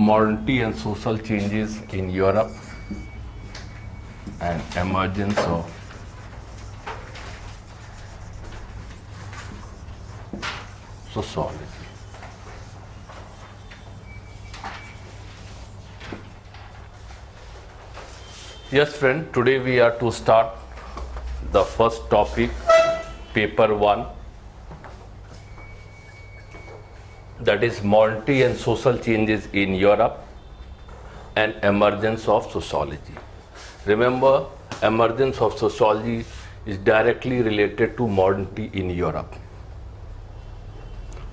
modernity and social changes in Europe and emergence of sociology. Yes, friend, today we are to start the first topic, paper 1, that is modernity and social changes in Europe and emergence of sociology. Remember, emergence of sociology is directly related to modernity in Europe.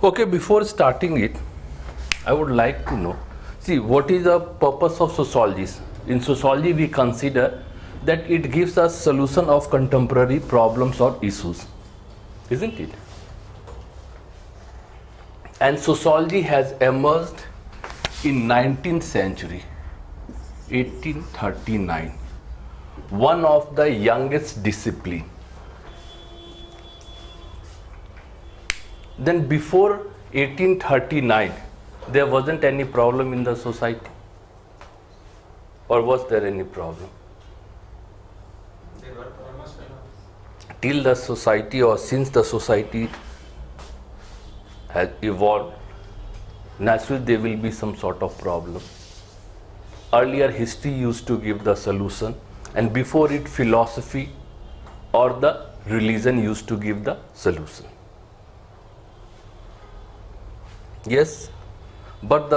Okay, before starting it, I would like to know, see, what is the purpose of sociology? In sociology, we consider that it gives us solution of contemporary problems or issues, isn't it? And sociology has emerged in 19th century, 1839, one of the youngest discipline. Then before 1839, there wasn't any problem in the society, or was there any problem? There were problems. Till the society, or since the society has evolved, naturally there will be some sort of problem. Earlier history used to give the solution, and before it philosophy or the religion used to give the solution. Yes, but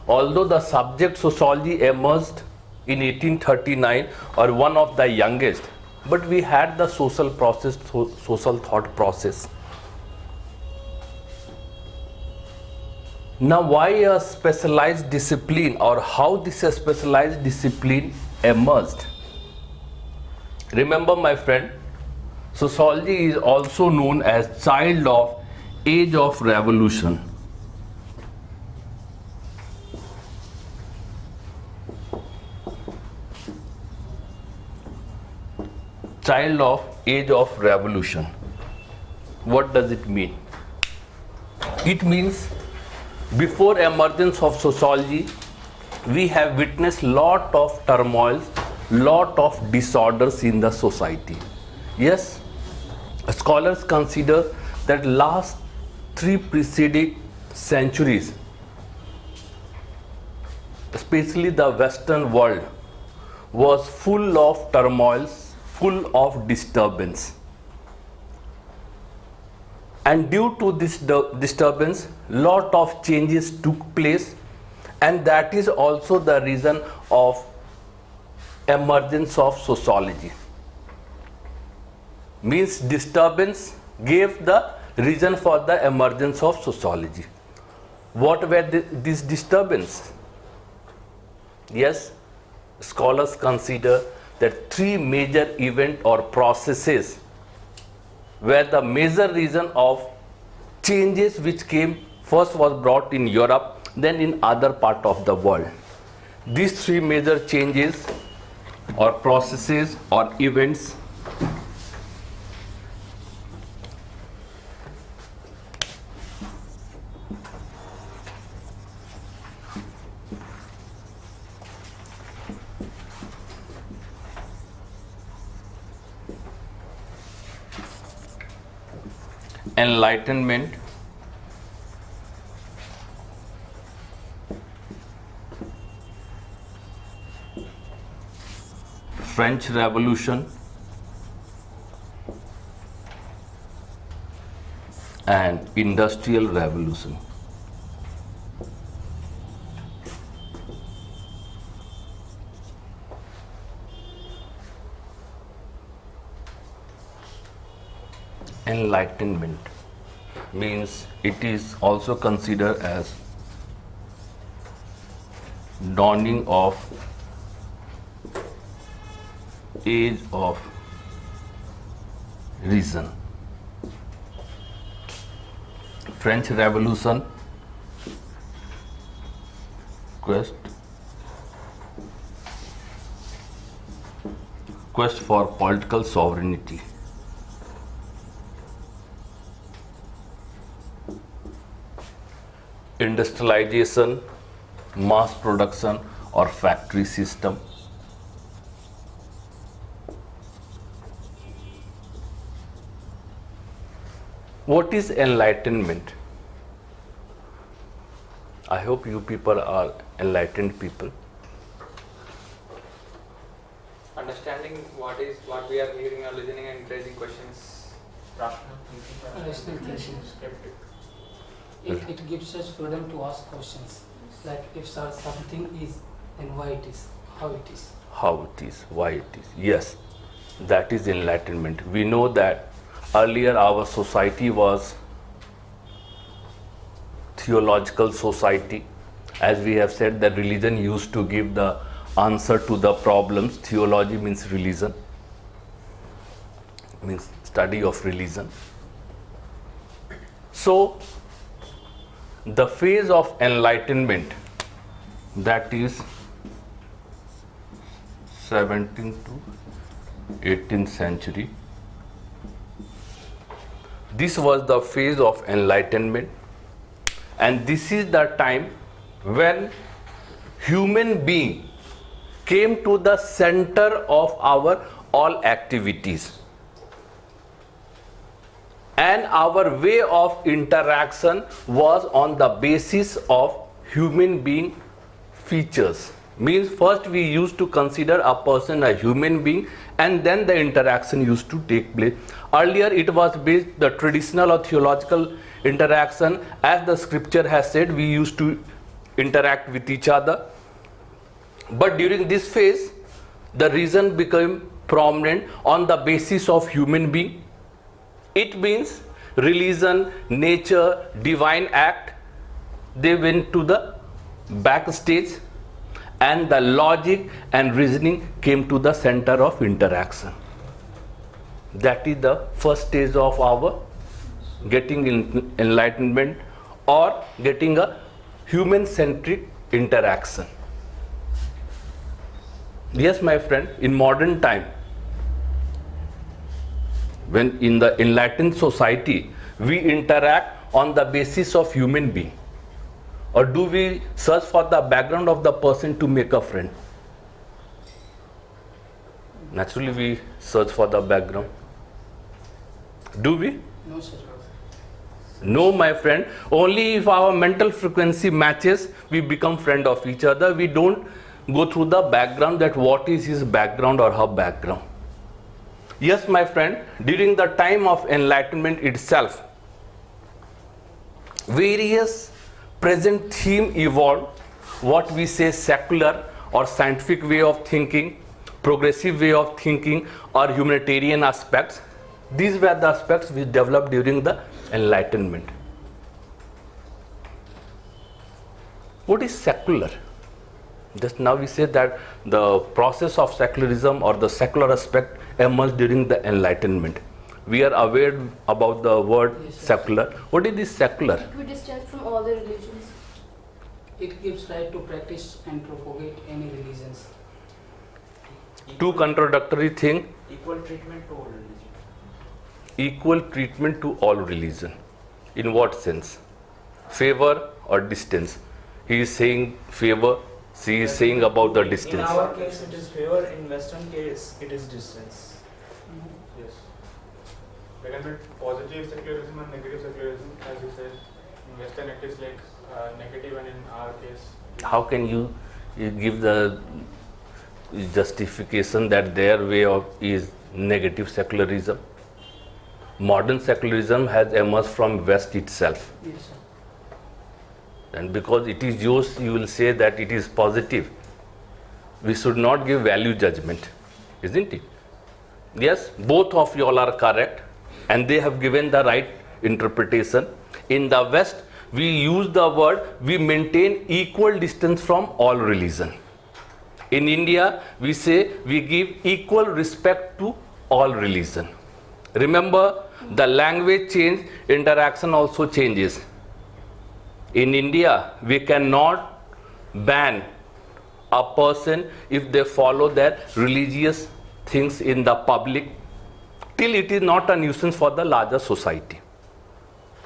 although the subject sociology emerged in 1839, or one of the youngest, but we had the social process, social thought process. Now, why a specialized discipline, or how this specialized discipline emerged? Remember, my friend, sociology is also known as child of age of revolution. Child of age of revolution. What does it mean? It means before emergence of sociology, we have witnessed lot of turmoil, lot of disorders in the society. Yes, scholars consider that last 3 preceding centuries, especially the Western world, was full of turmoils, full of disturbance. And due to this disturbance, lot of changes took place, and that is also the reason of emergence of sociology. Means disturbance gave the reason for the emergence of sociology. What were these disturbance? Yes, scholars consider that 3 major events or processes were the major reason of changes which came. First was brought in Europe, then in other part of the world. These 3 major changes or processes or events Enlightenment, French Revolution, and Industrial Revolution. Enlightenment means it is also considered as dawning of age of reason. French Revolution, quest for political sovereignty. Industrialization mass production or factory system. What is enlightenment? I hope you people are enlightened people. Understanding what we are hearing or listening and raising questions. Rational thinking. Rational thinking. Skeptic. It gives us freedom to ask questions. Like if something is, then why it is, how it is. How it is, why it is. Yes, that is enlightenment. We know that earlier our society was theological society. As we have said, that religion used to give the answer to the problems. Theology means religion, means study of religion. So the phase of enlightenment, that is 17th to 18th century, this was the phase of enlightenment, and this is the time when human being came to the center of our all activities, and our way of interaction was on the basis of human being features. Means first we used to consider a person a human being, and then the interaction used to take place. Earlier it was based the traditional or theological interaction, as the scripture has said, we used to interact with each other. But during this phase, the reason became prominent on the basis of human being. It means religion, nature, divine act, they went to the backstage, and the logic and reasoning came to the center of interaction. That is the first stage of our getting enlightenment, or getting a human-centric interaction. Yes, my friend, in modern time, when in the enlightened society, we interact on the basis of human being, or do we search for the background of the person to make a friend? Naturally, we search for the background. Do we? No, sir. No, my friend. Only if our mental frequency matches, we become friend of each other. We don't go through the background, that what is his background or her background. Yes, my friend, during the time of enlightenment itself, various present theme evolved, what we say secular or scientific way of thinking, progressive way of thinking, or humanitarian aspects. These were the aspects which developed during the enlightenment. What is secular? Just now we said that the process of secularism or the secular aspect emerged during the enlightenment. We are aware about the word secular. What is this secular? Equidistant from all the religions. It gives right to practice and propagate any religions. Two contradictory things. Equal treatment to all religion. Equal treatment to all religion. In what sense? Favor or distance? He is saying favor, she is saying about the In distance. our case, it is favor. In Western case, it is distance. Yes. There can be positive secularism and negative secularism, as you said. In Western, it is like negative, and in our case, How can you give the justification that their way of is negative secularism? Modern secularism has emerged from West itself, Yes, sir. and because it is yours, you will say that it is positive. We should not give value judgment, isn't it? Yes, both of you all are correct, and they have given the right interpretation. In the West, we use the word, we maintain equal distance from all religion. In India, we say we give equal respect to all religion. Remember, the language change, interaction also changes. In India, we cannot ban a person if they follow their religious things in the public till it is not a nuisance for the larger society.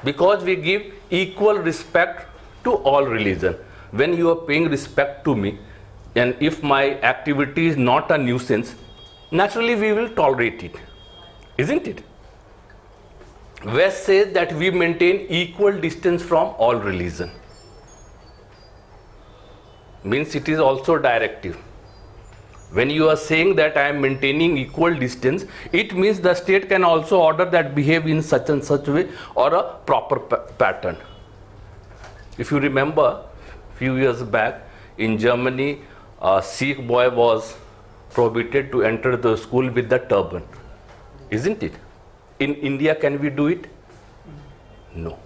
Because we give equal respect to all religion. when you are paying respect to me, and if my activity is not a nuisance, naturally we will tolerate it, isn't it? West says that we maintain equal distance from all religion. Means it is also directive. When you are saying that I am maintaining equal distance, it means the state can also order that behave in such and such way or a proper pattern. If you remember, few years back in Germany, a Sikh boy was prohibited to enter the school with the turban, isn't it? In India, can we do it? No.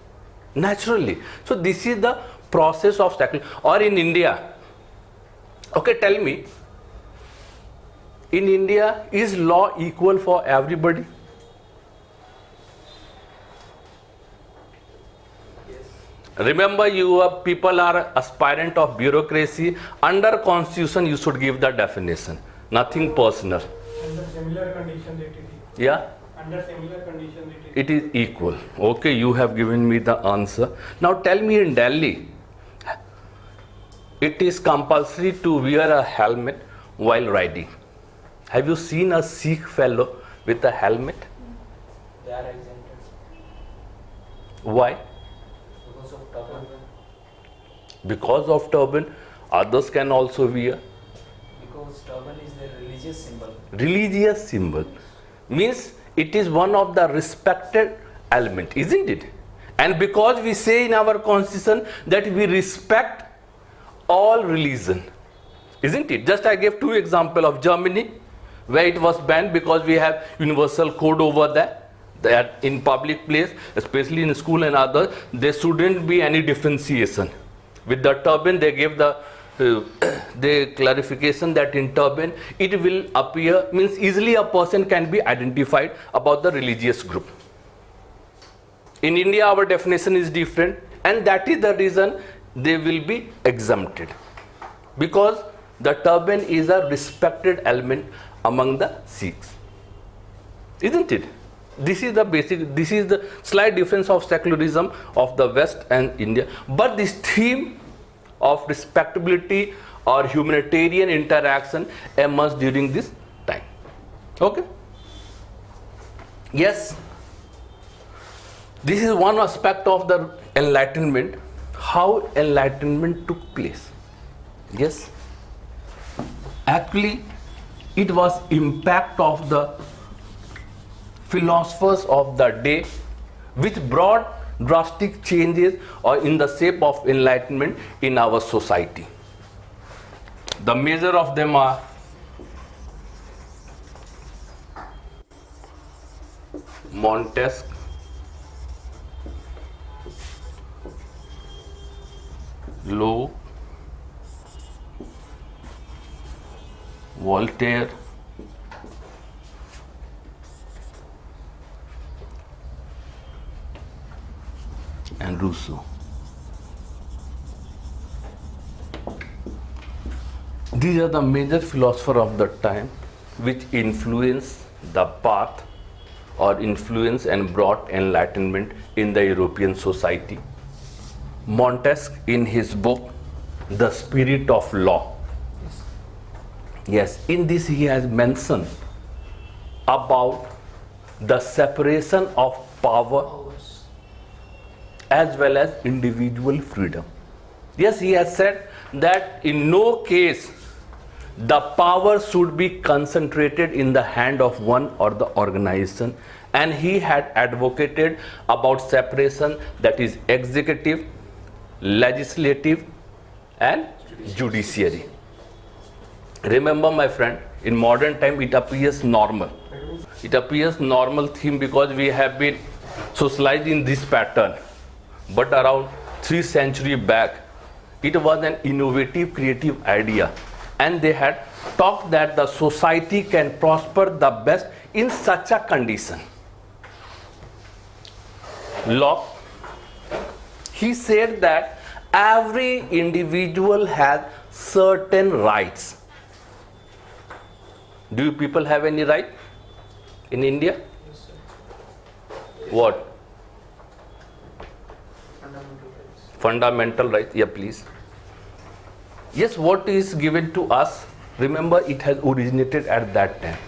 Naturally. So this is the process of secular. Or in India, okay, tell me, in India, is law equal for everybody? Remember, people are aspirant of bureaucracy. Under constitution, you should give the definition. Nothing personal. Under similar conditions, it is. Yeah? Under similar conditions, It is equal. Okay, you have given me the answer. Now tell me, in Delhi, it is compulsory to wear a helmet while riding. Have you seen a Sikh fellow with a helmet? They are exempted Why? because of turban. Because of turban. Others can also wear. Because turban is their religious symbol. Religious symbol means it is one of the respected element, isn't it? And because we say in our constitution that we respect all religion, isn't it? Just I gave two examples of Germany, where it was banned because we have universal code over there, that in public place, especially in school and others, there shouldn't be any differentiation. With the turban, they gave the clarification that in turban it will appear, means easily a person can be identified about the religious group. In India, our definition is different, and that is the reason they will be exempted, because the turban is a respected element among the Sikhs, isn't it? This is the basic, this is the slight difference of secularism of the West and India. But this theme of respectability or humanitarian interaction emerged during this time. Okay? Yes, this is one aspect of the Enlightenment, how Enlightenment took place. Yes, actually it was impact of the philosophers of the day which brought drastic changes or in the shape of enlightenment in our society. The major of them are Montesquieu, Locke, Voltaire, and Rousseau. These are the major philosophers of the time which influenced the path or influence and brought enlightenment in the European society. Montesquieu, in his book The Spirit of Law, yes, in this he has mentioned about the separation of power as well as individual freedom. Yes, he has said that in no case the power should be concentrated in the hand of one or the organization, and he had advocated about separation, that is executive, legislative and judiciary. Remember, my friend, in modern time it appears normal. It appears normal theme because we have been socialized in this pattern. But around 3 centuries back, it was an innovative, creative idea. And they had talked that the society can prosper the best in such a condition. Locke, he said that every individual has certain rights. Do you people have any right in India? Yes, sir. What? Fundamental rights. Fundamental rights, yeah, please. Yes, what is given to us, remember it has originated at that time.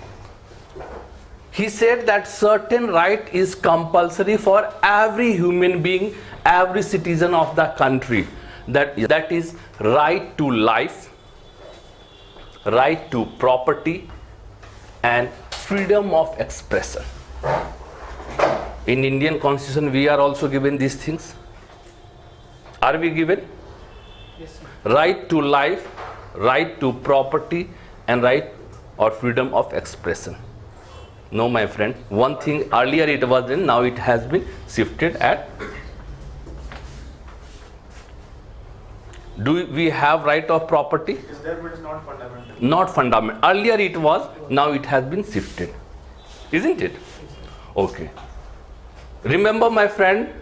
He said that certain right is compulsory for every human being, every citizen of the country. That is right to life, right to property, and freedom of expression. In Indian Constitution, we are also given these things. Are we given? Yes, sir. Right to life, right to property, and right or freedom of expression. No, my friend, one thing earlier it was in, now it has been shifted at. Do we have right of property? Is there, but it's not fundamental. Not fundamental. Earlier it was, now it has been shifted. Isn't it? Okay. Remember, my friend,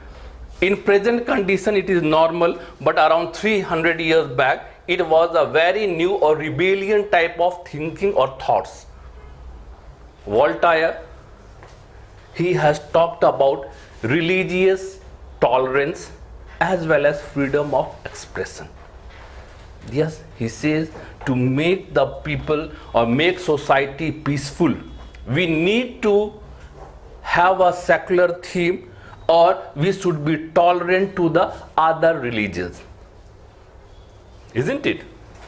in present condition it is normal, but around 300 years back it was a very new or rebellion type of thinking or thoughts. Voltaire, he has talked about religious tolerance as well as freedom of expression. Yes, he says to make the people or make society peaceful, we need to have a secular theme, or we should be tolerant to the other religions. Isn't it?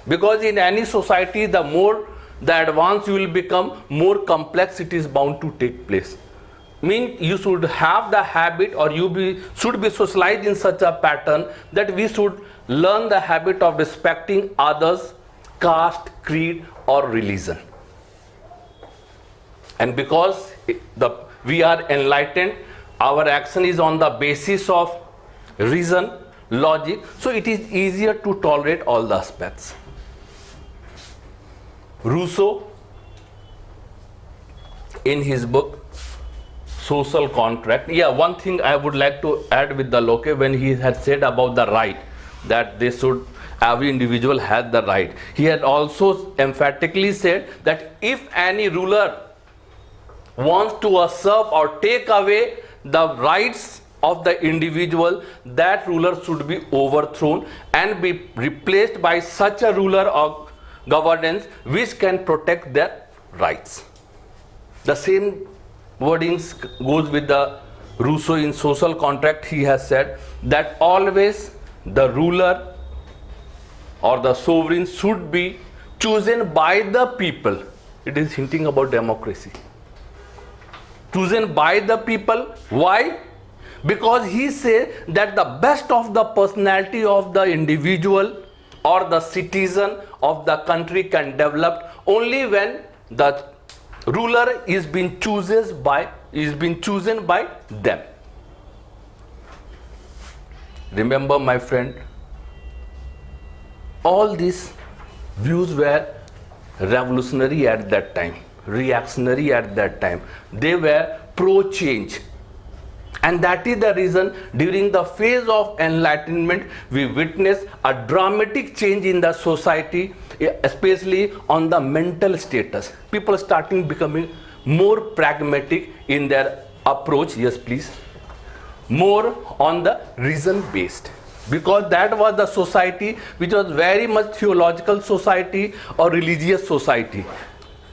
Because in any society, the more the advanced you will become, more complex it is bound to take place. Mean you should have the habit, or should be socialized in such a pattern that we should learn the habit of respecting others, caste, creed, or religion. And because we are enlightened, our action is on the basis of reason, logic, so it is easier to tolerate all the aspects. Rousseau, in his book Social Contract, one thing I would like to add with the Locke, when he had said about the right, that every individual has the right, he had also emphatically said that if any ruler wants to usurp or take away the rights of the individual, that ruler should be overthrown and be replaced by such a ruler of governance which can protect their rights. The same wordings goes with the Rousseau in Social Contract. He has said that always the ruler or the sovereign should be chosen by the people. It is hinting about democracy. Chosen by the people. Why? Because he says that the best of the personality of the individual or the citizen of the country can develop only when the ruler is being chosen by them. Remember, my friend, all these views were revolutionary at that time, reactionary at that time. They were pro-change. And that is the reason during the phase of enlightenment we witnessed a dramatic change in the society, especially on the mental status. People starting becoming more pragmatic in their approach. Yes, please. More on the reason based. Because that was the society which was very much theological society or religious society.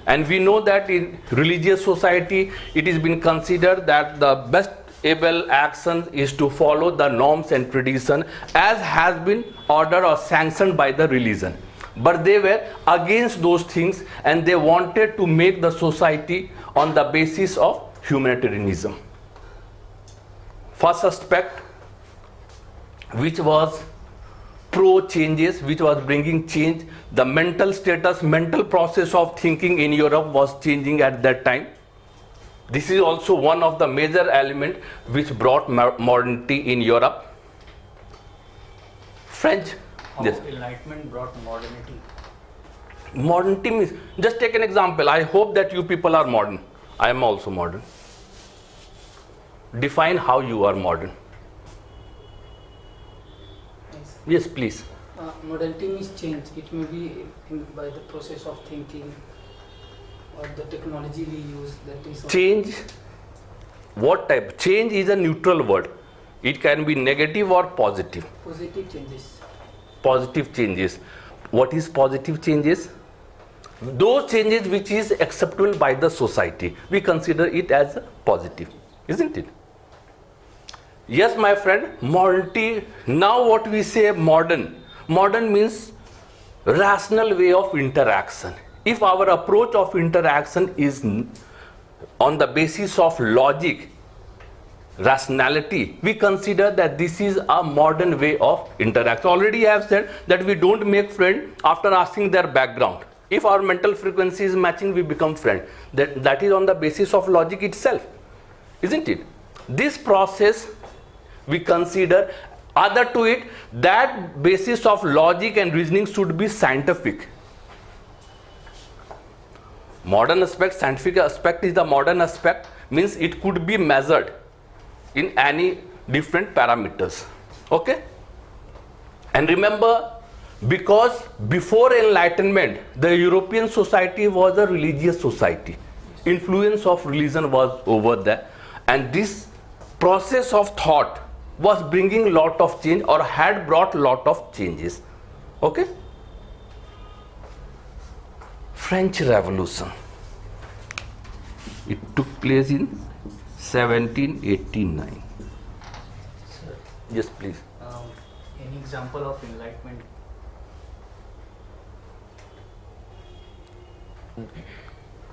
And we know that in religious society it has been considered that the best able action is to follow the norms and tradition as has been ordered or sanctioned by the religion. But they were against those things and they wanted to make the society on the basis of humanitarianism. First aspect, which was pro-changes, which was bringing change, the mental status, mental process of thinking in Europe was changing at that time. This is also one of the major elements which brought modernity in Europe. French. How Yes. enlightenment brought modernity. Modernity means, just take an example. I hope that you people are modern. I am also modern. Define how you are modern. Yes. Yes, please. Modernity means change. It may be by the process of thinking or the technology we use. That is Change. What type? Change is a neutral word. It can be negative or positive. positive changes. Positive changes. what is positive changes? Those changes which is acceptable by the society, we consider it as positive, isn't it? Yes, my friend, modernity, now what we say modern. Modern means rational way of interaction. If our approach of interaction is on the basis of logic, rationality, we consider that this is a modern way of interaction. Already I have said that we don't make friends after asking their background. If our mental frequency is matching, we become friends. That is on the basis of logic itself, isn't it? This process we consider, other to it, that basis of logic and reasoning should be scientific. Modern aspect, scientific aspect is the modern aspect, means it could be measured in any different parameters. Okay? And remember, because before Enlightenment, the European society was a religious society. Influence of religion was over there. And this process of thought was bringing lot of change, or had brought lot of changes. Okay? French Revolution. It took place in 1789. Sir, Yes, please. any example of enlightenment?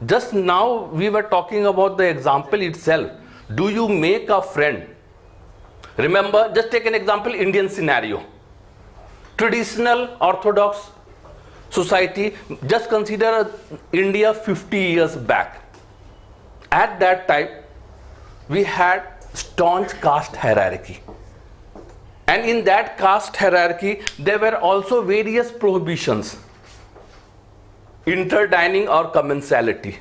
Just now we were talking about the example itself. Do you make a friend? Remember, just take an example, Indian scenario. Traditional Orthodox society, just consider India 50 years back. At that time, we had staunch caste hierarchy. And in that caste hierarchy, there were also various prohibitions. Interdining or commensality.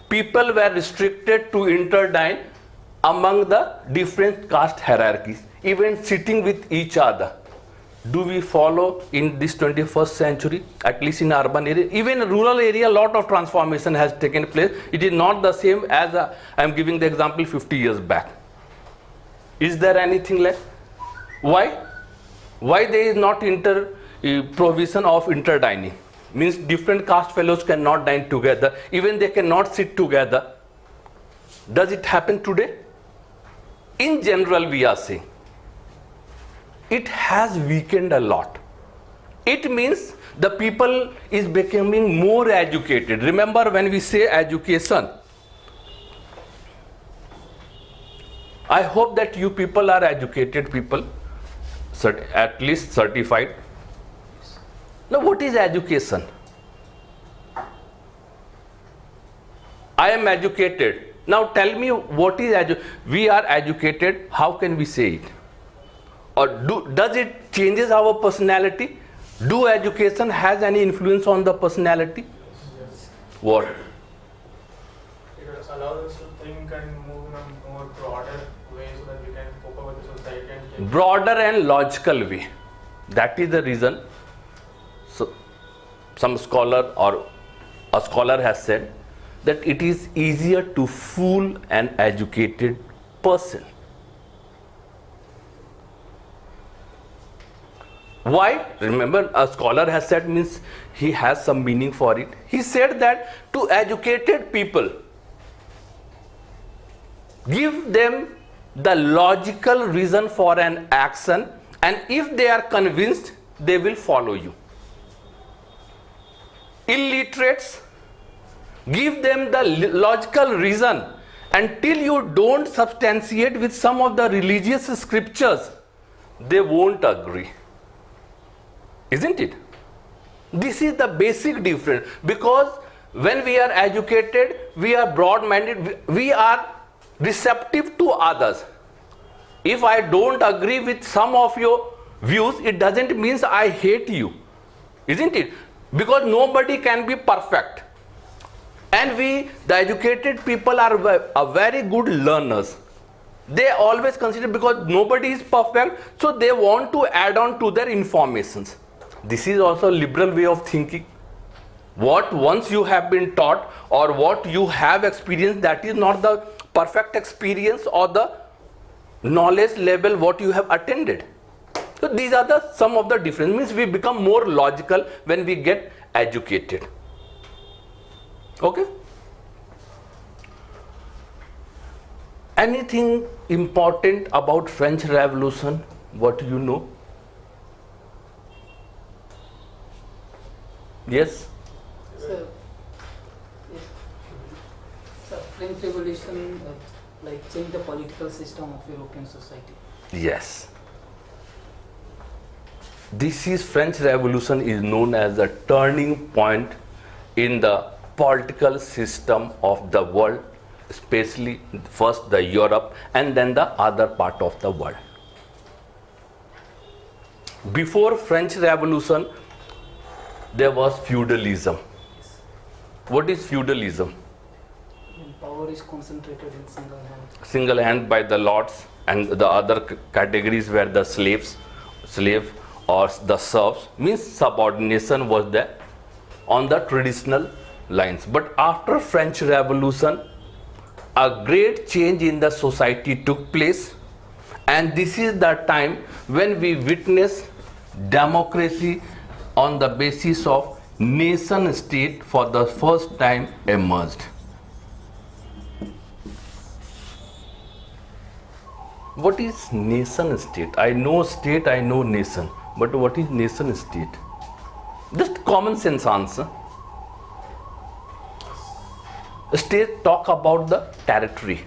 People were restricted to interdine among the different caste hierarchies, even sitting with each other. Do we follow in this 21st century, at least in urban area? Even in rural area, a lot of transformation has taken place. It is not the same as I am giving the example 50 years back. Is there anything left? Why? Why there is not provision of interdining? Means different caste fellows cannot dine together. Even they cannot sit together. Does it happen today? In general, we are saying it has weakened a lot. It means the people is becoming more educated. Remember, when we say education, I hope that you people are educated people, at least certified. Now, what is education? I am educated. Now tell me, what is we are educated, how can we say it? Or does it changes our personality? Do education has any influence on the personality? Yes. What? It allows us to think and move in a more broader way so that we can cope up with the society and change. Broader and logical way. That is the reason. So, some scholar or a scholar has said that it is easier to fool an educated person. Why? Remember, a scholar has said, means he has some meaning for it. He said that to educated people, give them the logical reason for an action, and if they are convinced, they will follow you. Illiterates, give them the logical reason. Until you don't substantiate with some of the religious scriptures, they won't agree. Isn't it? This is the basic difference, because when we are educated, we are broad-minded, we are receptive to others. If I don't agree with some of your views, it doesn't mean I hate you. Isn't it? Because nobody can be perfect. And we, the educated people, are very good learners. They always consider, because nobody is perfect, so they want to add on to their informations. This is also a liberal way of thinking. What once you have been taught or what you have experienced, that is not the perfect experience or the knowledge level what you have attended. So these are the some of the difference. Means we become more logical when we get educated. Okay. Anything important about French Revolution? What you know? Yes. So, yes. So French Revolution like changed the political system of European society. Yes. This is French Revolution is known as a turning point in the political system of the world, especially first the Europe and then the other part of the world. Before French Revolution, there was feudalism. What is feudalism? And power is concentrated in single hand. Single hand by the lords, and the other categories were the slave or the serfs. Means subordination was there on the traditional lines. But after French Revolution, a great change in the society took place, and this is the time when we witness democracy on the basis of nation state for the first time emerged. What is nation state? I know state, I know nation, but what is nation state? Just common sense answer. State talk about the territory,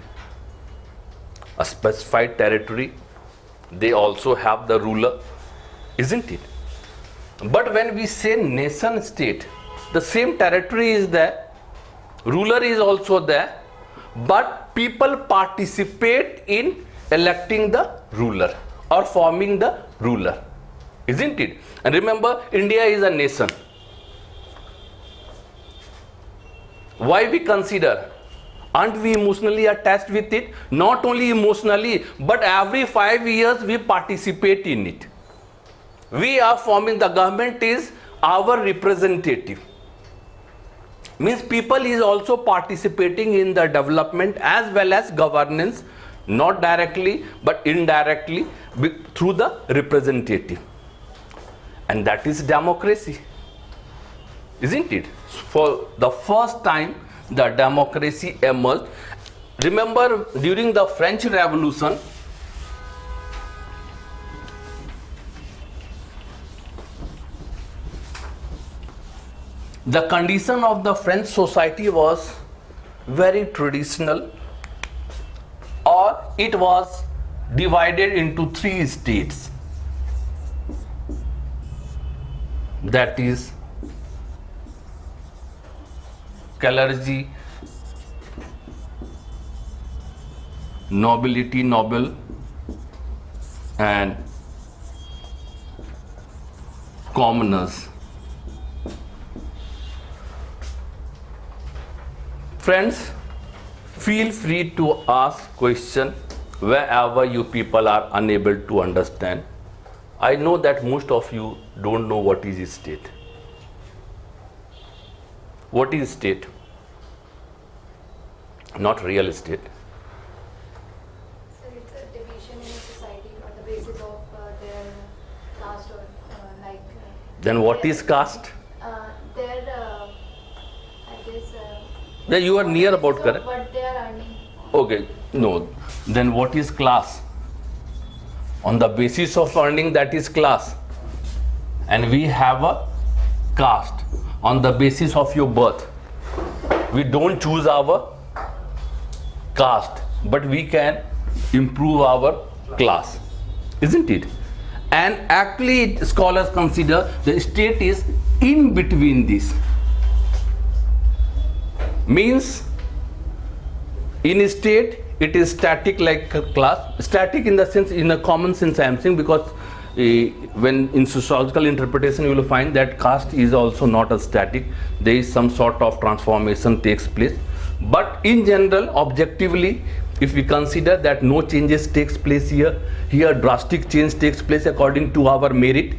a specified territory. They also have the ruler, isn't it? But when we say nation state, the same territory is there, ruler is also there, but people participate in electing the ruler or forming the ruler, isn't it? And remember, India is a nation. Why we consider? Aren't we emotionally attached with it? Not only emotionally, but every 5 years we participate in it. We are forming, the government is our representative. Means people is also participating in the development as well as governance, not directly but indirectly through the representative. And that is democracy, isn't it? For the first time, the democracy emerged. Remember, during the French Revolution, the condition of the French society was very traditional, or it was divided into 3 states. That is clergy, nobility, noble, and commoners. Friends, feel free to ask question wherever you people are unable to understand. I know that most of you don't know what is state. What is state? Not real estate. So it's a division in a society on the basis of their caste or like. Then what is caste? Their, I guess. Yeah, you are near about so correct. what they are earning. Okay, no. Then what is class? On the basis of earning, that is class. And we have a caste on the basis of your birth. We don't choose our caste, but we can improve our class, isn't it? And actually, scholars consider the state is in between this. Means in a state it is static like a class. Static in the sense, in a common sense I am saying, because when in sociological interpretation you will find that caste is also not a static. There is some sort of transformation takes place. But in general, objectively, if we consider that no changes takes place here drastic change takes place according to our merit.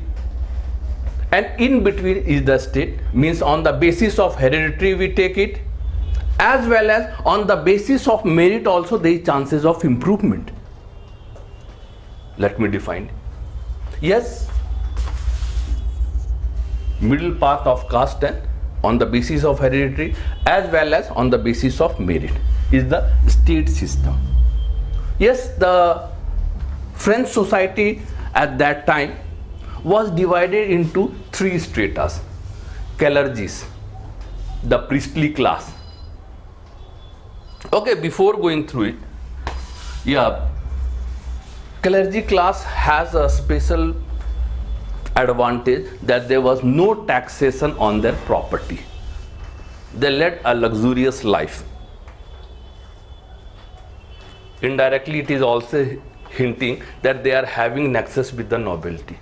And in between is the state, means on the basis of hereditary we take it, as well as on the basis of merit also there is chances of improvement. Let me define. Yes, middle path of caste and on the basis of hereditary as well as on the basis of merit is the state system. Yes, the French society at that time was divided into three stratas. Clergies, the priestly class. Okay, before going through it, yeah, clergy class has a special advantage that there was no taxation on their property. They led a luxurious life. Indirectly, it is also hinting that they are having nexus with the nobility.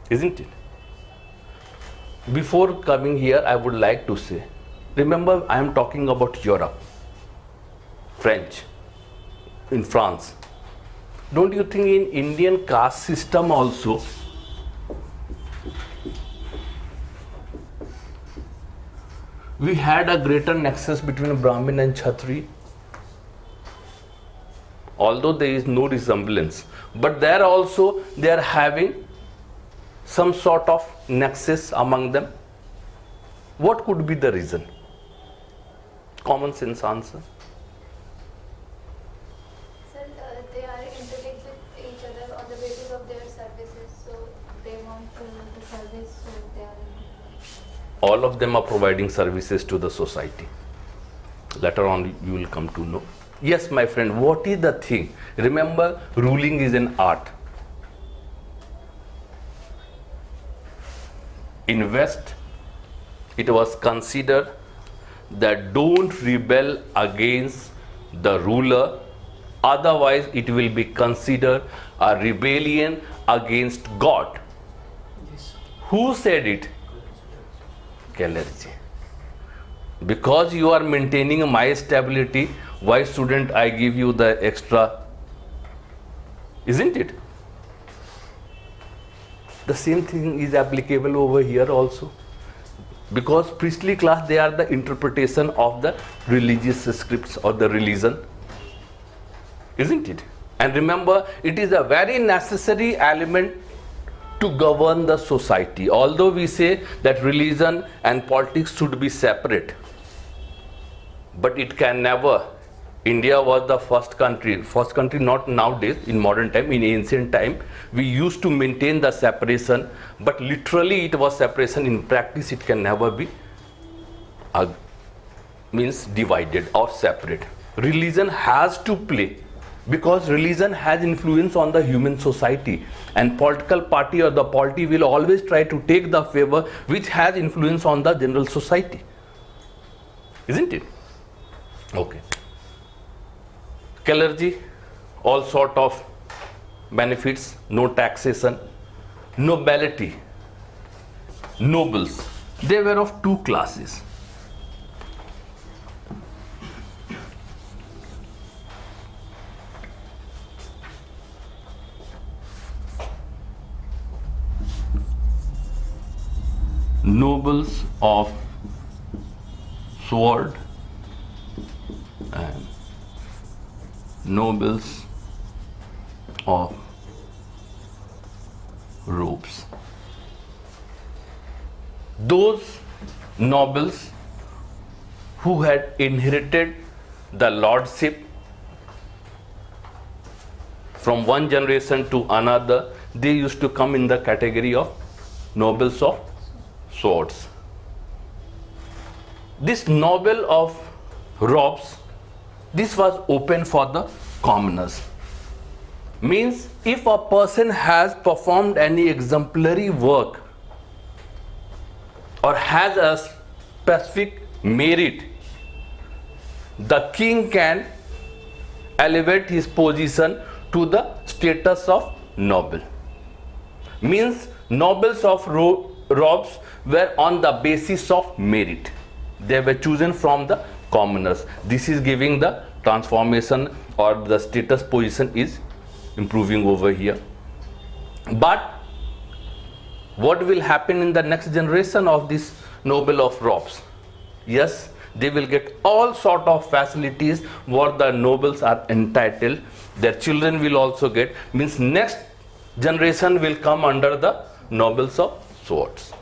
Isn't it? Before coming here, I would like to say, remember, I am talking about Europe, French, in France. Don't you think in Indian caste system also, we had a greater nexus between Brahmin and Kshatriya? Although there is no resemblance, but there also they are having some sort of nexus among them. What could be the reason? Common sense answer. Sir, they are interlinked with each other on the basis of their services. So they want the service, so they are interlinked. All of them are providing services to the society. Later on you will come to know. Yes, my friend, what is the thing? Remember, ruling is an art. In West, it was considered that don't rebel against the ruler, otherwise it will be considered a rebellion against God. Yes. Who said it? Clergy. Because you are maintaining my stability, why shouldn't I give you the extra? Isn't it? The same thing is applicable over here also. Because priestly class, they are the interpretation of the religious scripts or the religion. Isn't it? And remember, it is a very necessary element to govern the society. Although we say that religion and politics should be separate, but it can never. India was the first country not nowadays, in modern time, in ancient time, we used to maintain the separation, but literally it was separation. In practice, it can never be means divided or separate. Religion has to play, because religion has influence on the human society, and political party or the polity will always try to take the favor which has influence on the general society. Isn't it? Okay. Clergy, all sort of benefits, no taxation. Nobility, nobles, they were of two classes. Nobles of sword and nobles of robes. Those nobles who had inherited the lordship from one generation to another, they used to come in the category of nobles of swords. This noble of robes, this was open for the commoners. Means if a person has performed any exemplary work or has a specific merit, the king can elevate his position to the status of noble. Means nobles of robes were on the basis of merit. They were chosen from the commoners. This is giving the transformation, or the status position is improving over here. But what will happen in the next generation of this noble of robes? Yes, they will get all sort of facilities what the nobles are entitled. Their children will also get. Means next generation will come under the nobles of swords.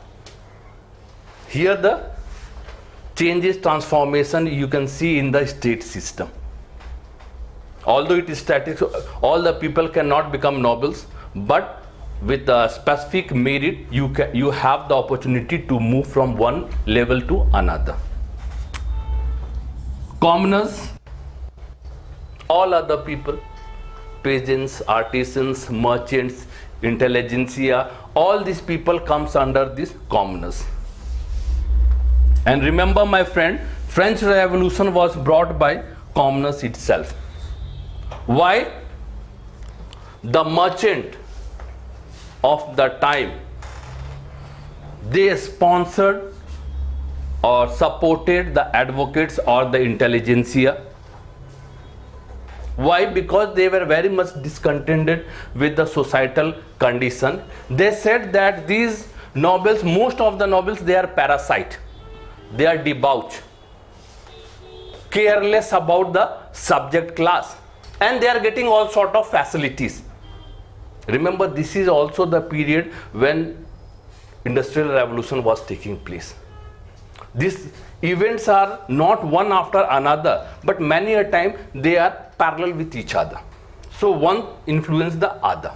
Here the changes, transformation you can see in the state system. Although it is static, all the people cannot become nobles, but with a specific merit, you have the opportunity to move from one level to another. Commoners, all other people, peasants, artisans, merchants, intelligentsia, all these people comes under these commoners. And remember, my friend, French Revolution was brought by commoners itself. Why? The merchant of the time, they sponsored or supported the advocates or the intelligentsia. Why? Because they were very much discontented with the societal condition. They said that these nobles, most of the nobles, they are parasite. They are debauched, careless about the subject class, and they are getting all sort of facilities. Remember, this is also the period when Industrial Revolution was taking place. These events are not one after another, but many a time they are parallel with each other. So one influenced the other.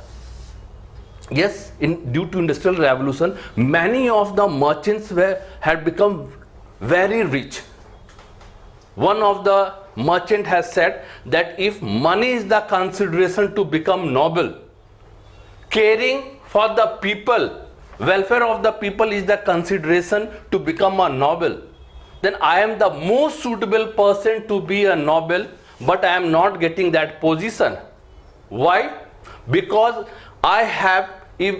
Yes, due to Industrial Revolution, many of the merchants had become very rich. One of the merchant has said that if money is the consideration to become noble, caring for the people, welfare of the people is the consideration to become a noble, then I am the most suitable person to be a noble, but I am not getting that position. Why? Because I have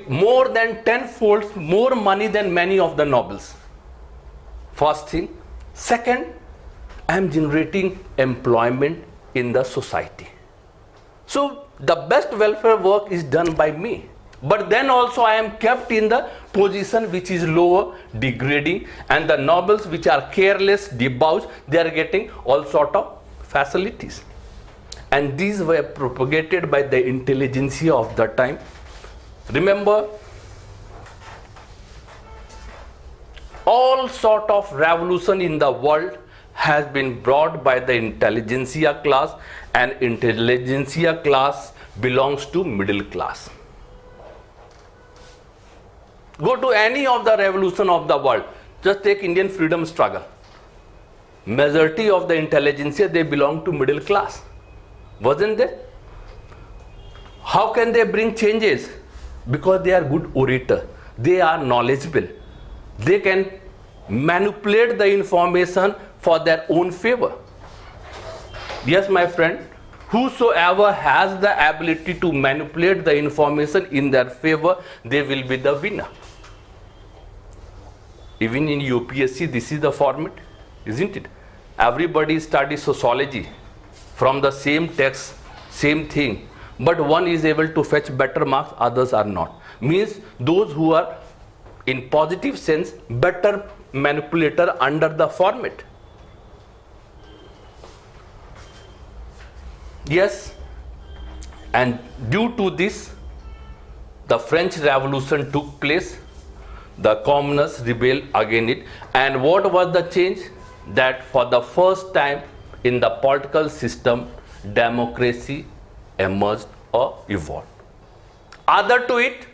more than 10-fold more money than many of the nobles. First thing. Second, I am generating employment in the society. So the best welfare work is done by me. But then also I am kept in the position which is lower, degrading, and the nobles which are careless, debauched, they are getting all sort of facilities. And these were propagated by the intelligentsia of the time. Remember, all sort of revolution in the world has been brought by the intelligentsia class, and intelligentsia class belongs to middle class. Go to any of the revolution of the world, just take Indian freedom struggle. Majority of the intelligentsia, they belong to middle class, wasn't they? How can they bring changes? Because they are good orator, they are knowledgeable, they can manipulate the information for their own favor. Yes, my friend, whosoever has the ability to manipulate the information in their favor, they will be the winner. Even in UPSC, this is the format, isn't it? Everybody studies sociology from the same text, same thing, but one is able to fetch better marks, others are not. Means those who are in positive sense better manipulator under the format. Yes, and due to this, the French Revolution took place. The commoners rebelled against it. And what was the change? That for the first time in the political system, democracy emerged or evolved. Other to it,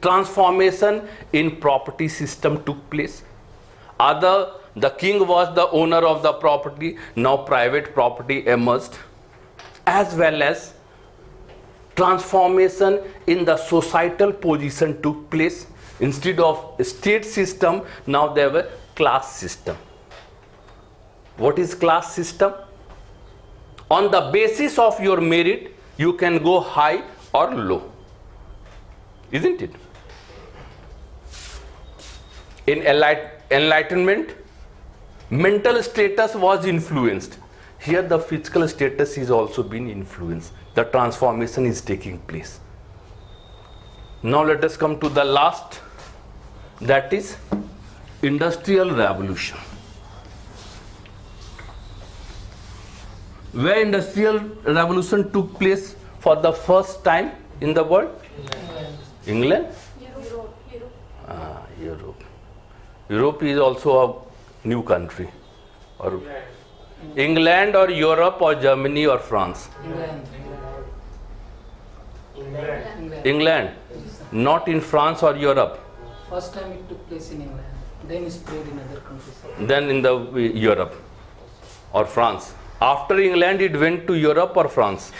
transformation in property system took place. Other, the king was the owner of the property, now private property emerged, as well as transformation in the societal position took place. Instead of state system, now there were class system. What is class system? On the basis of your merit, you can go high or low, isn't it? In enlightenment, mental status was influenced. Here the physical status is also being influenced. The transformation is taking place. Now let us come to the last, that is Industrial Revolution. Where Industrial Revolution took place for the first time, in the world? England? Europe. Europe. Europe is also a new country. Or Yeah. England or Europe or Germany or France? England. England. Not in France or Europe. First time it took place in England, then it spread in other countries. Then in the Europe or France. After England, it went to Europe or France.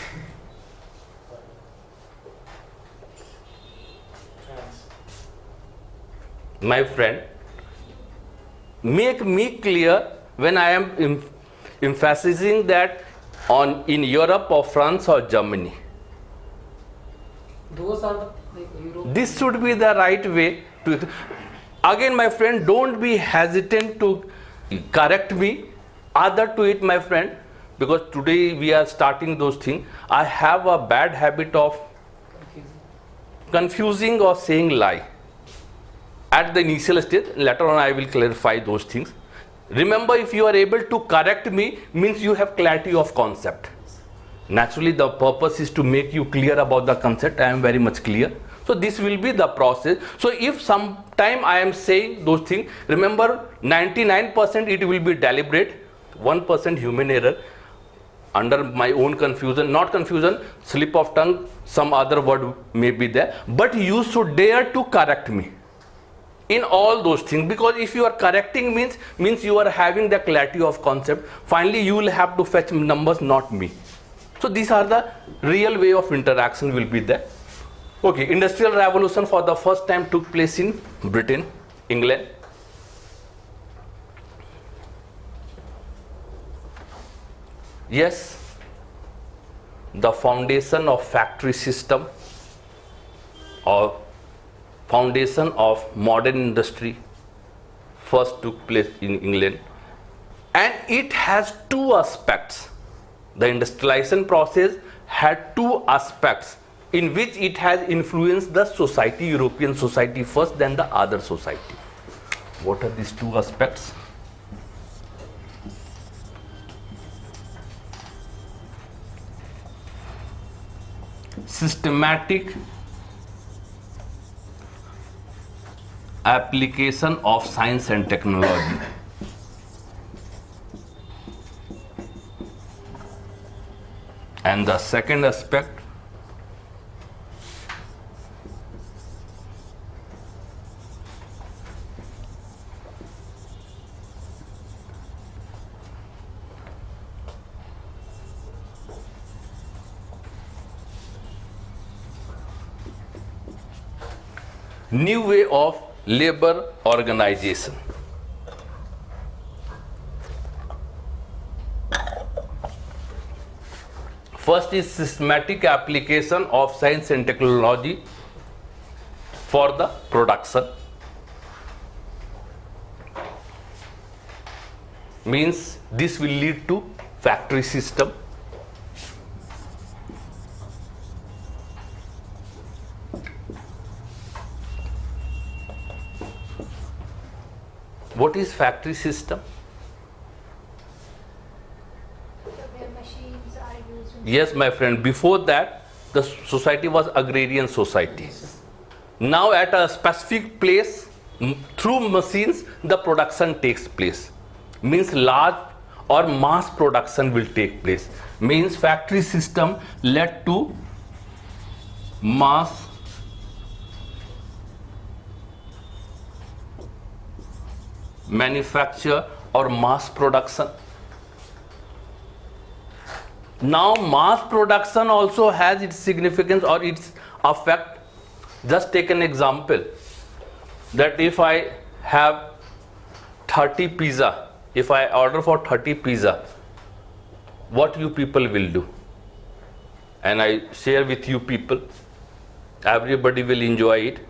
France. My friend, make me clear when I am emphasizing that on in Europe or France or Germany. Those are the Europe. This should be the right way to. Again, my friend, don't be hesitant to correct me. Other to it, my friend, because today we are starting those things. I have a bad habit of confusing or saying lie at the initial stage. Later on I will clarify those things. Remember, if you are able to correct me, means you have clarity of concept. Naturally, the purpose is to make you clear about the concept. I am very much clear. So this will be the process. So if sometime I am saying those things, remember 99% it will be deliberate, 1% human error, under my own confusion, not confusion, slip of tongue, some other word may be there, but you should dare to correct me in all those things, because if you are correcting means you are having the clarity of concept. Finally you will have to fetch numbers, not me. So these are the real way of interaction will be there. Okay, Industrial Revolution for the first time took place in Britain, England. Yes, the foundation of factory system or foundation of modern industry first took place in England, and it has two aspects. The industrialization process had two aspects in which it has influenced the society, European society first, then the other society. What are these two aspects? Systematic application of science and technology. And the second aspect, new way of labor organization. First is systematic application of science and technology for the production. Means this will lead to factory system. What is factory system? Where machines are used. Yes, my friend, before that, the society was agrarian society. Now at a specific place, through machines, the production takes place. Means large or mass production will take place. Means factory system led to mass manufacture or mass production. Now mass production also has its significance or its effect. Just take an example that if I have 30 pizza, if I order for 30 pizza, what you people will do? And I share with you people, everybody will enjoy it.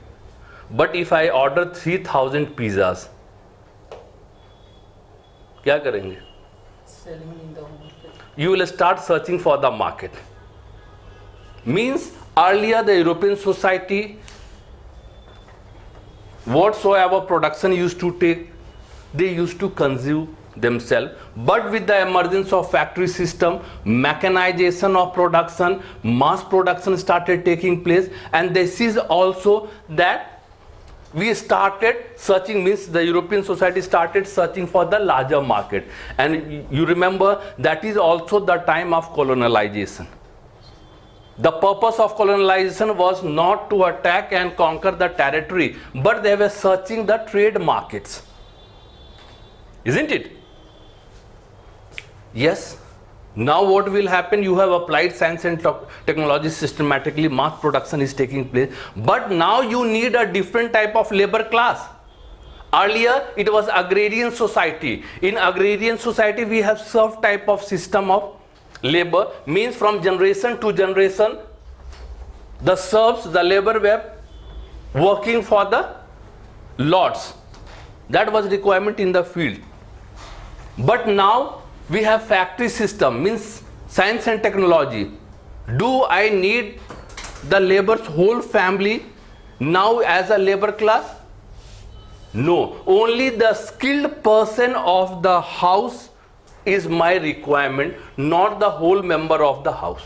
But if I order 3000 pizzas, क्या करेंगे? Selling in the market. You will start searching for the market. Means earlier the European society, whatsoever production used to take, they used to consume themselves. But with the emergence of factory system, mechanization of production, mass production started taking place, and this is also that we started searching, means the European society started searching for the larger market. And you remember that is also the time of colonialization. The purpose of colonialization was not to attack and conquer the territory, but they were searching the trade markets. Isn't it? Yes. Now what will happen? You have applied science and technology systematically, mass production is taking place, but now you need a different type of labor class. Earlier it was agrarian society. In agrarian society we have serf type of system of labor, means from generation to generation the serfs, the labor were working for the lords. That was requirement in the field. But now we have factory system, means science and technology. Do I need the labor's whole family now as a labor class? No, only the skilled person of the house is my requirement, not the whole member of the house.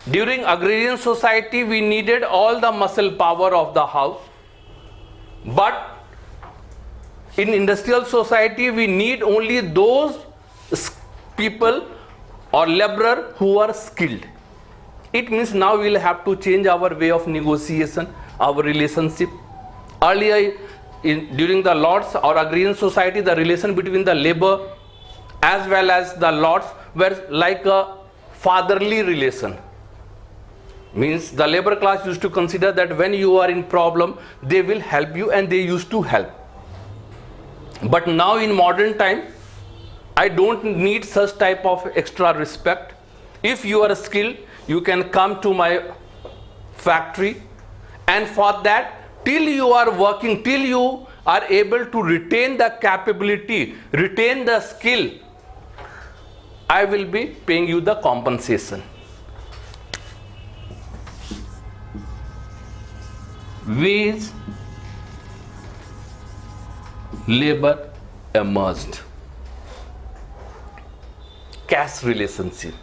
During agrarian society, we needed all the muscle power of the house, but in industrial society, we need only those people or laborer who are skilled. It means now we will have to change our way of negotiation, our relationship. Earlier, during the lords or agrarian society, the relation between the labor as well as the lords were like a fatherly relation. Means the labor class used to consider that when you are in problem, they will help you, and they used to help. But now in modern time, I don't need such type of extra respect. If you are skilled, you can come to my factory, and for that, till you are working, till you are able to retain the capability, retain the skill, I will be paying you the compensation. Wage labor emerged. Cash relationship.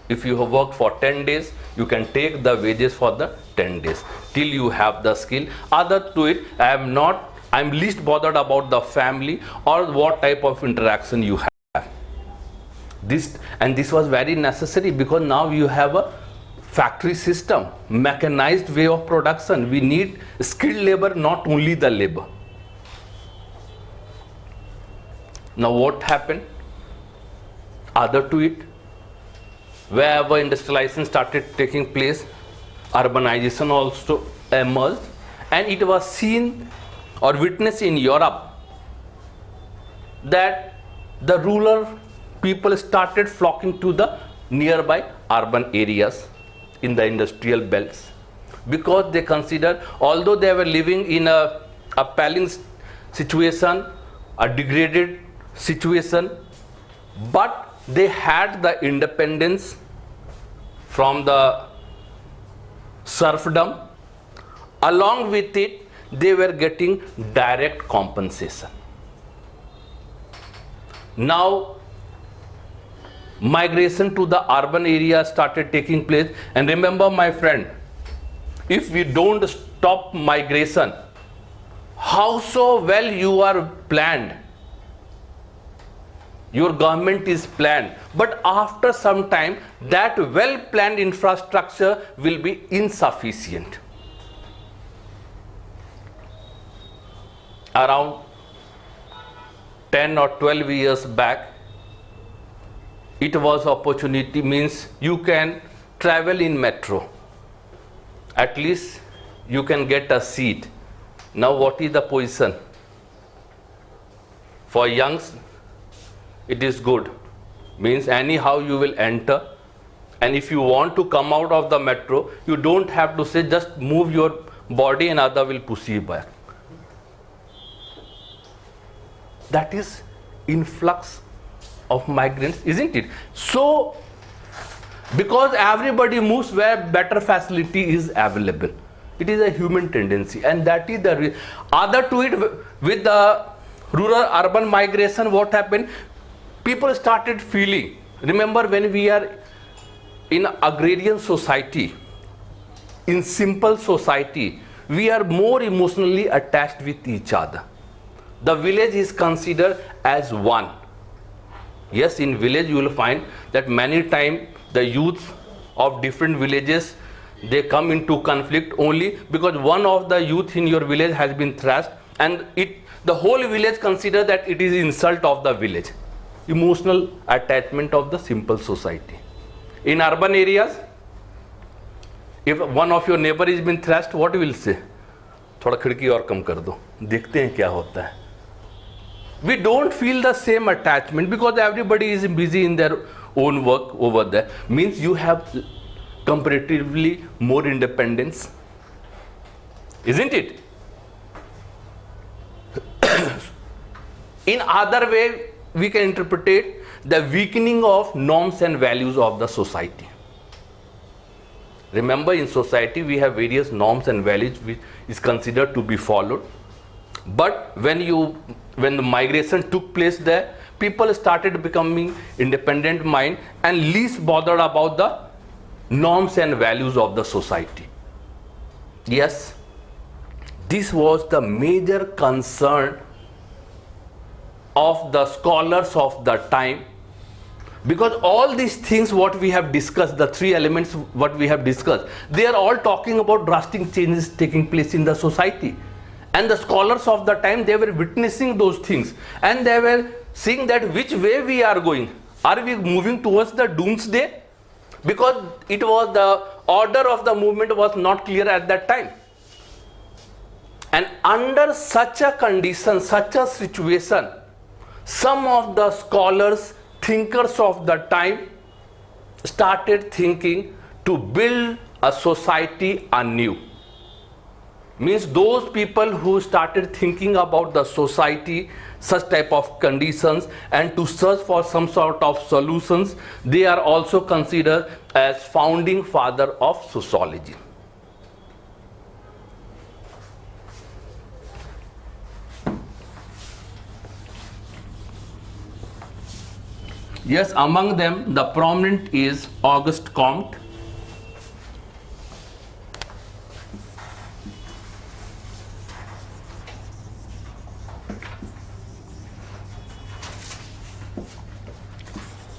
If you have worked for 10 days, you can take the wages for the 10 days till you have the skill. Other to it, I'm least bothered about the family or what type of interaction you have. This was very necessary, because now you have a factory system, mechanized way of production. We need skilled labor, not only the labor. Now what happened? Other to it, wherever industrialization started taking place, urbanization also emerged, and it was seen or witnessed in Europe that the rural people started flocking to the nearby urban areas in the industrial belts, because they considered, although they were living in a appalling situation, a degraded situation, but they had the independence from the serfdom. Along with it, they were getting direct compensation. Now migration to the urban area started taking place, and remember my friend, if we don't stop migration, how so well you are planned, your government is planned, but after some time that well planned infrastructure will be insufficient. Around 10 or 12 years back, it was opportunity, means you can travel in metro, at least you can get a seat. Now what is the position? For youngs, it is good, means anyhow you will enter, and if you want to come out of the metro, you don't have to say, just move your body and other will push you back. That is influx of migrants, isn't it? So, because everybody moves where better facility is available. It is a human tendency, and that is the other to it. With the rural urban migration, what happened? People started feeling. Remember, when we are in agrarian society, in simple society, we are more emotionally attached with each other. The village is considered as one. Yes, in village you will find that many times the youth of different villages, they come into conflict only because one of the youth in your village has been thrashed, and the whole village consider that it is insult of the village. Emotional attachment of the simple society. In urban areas, if one of your neighbor is been thrashed, what will say? थोड़ा खिड़की और कम कर दो, देखते हैं क्या होता है. We don't feel the same attachment because everybody is busy in their own work over there. Means you have comparatively more independence, isn't it? In other way, we can interpret the weakening of norms and values of the society. Remember, in society we have various norms and values which is considered to be followed. But when the migration took place there, people started becoming independent mind and least bothered about the norms and values of the society. Yes, this was the major concern of the scholars of the time, because all these things what we have discussed, the three elements what we have discussed, they are all talking about drastic changes taking place in the society. And the scholars of the time, they were witnessing those things, and they were seeing that which way we are going. Are we moving towards the doomsday? Because it was the order of the movement was not clear at that time. And under such a condition, such a situation, some of the scholars, thinkers of the time started thinking to build a society anew. Means those people who started thinking about the society, such type of conditions, and to search for some sort of solutions, they are also considered as founding father of sociology. Yes, among them the prominent is Auguste Comte,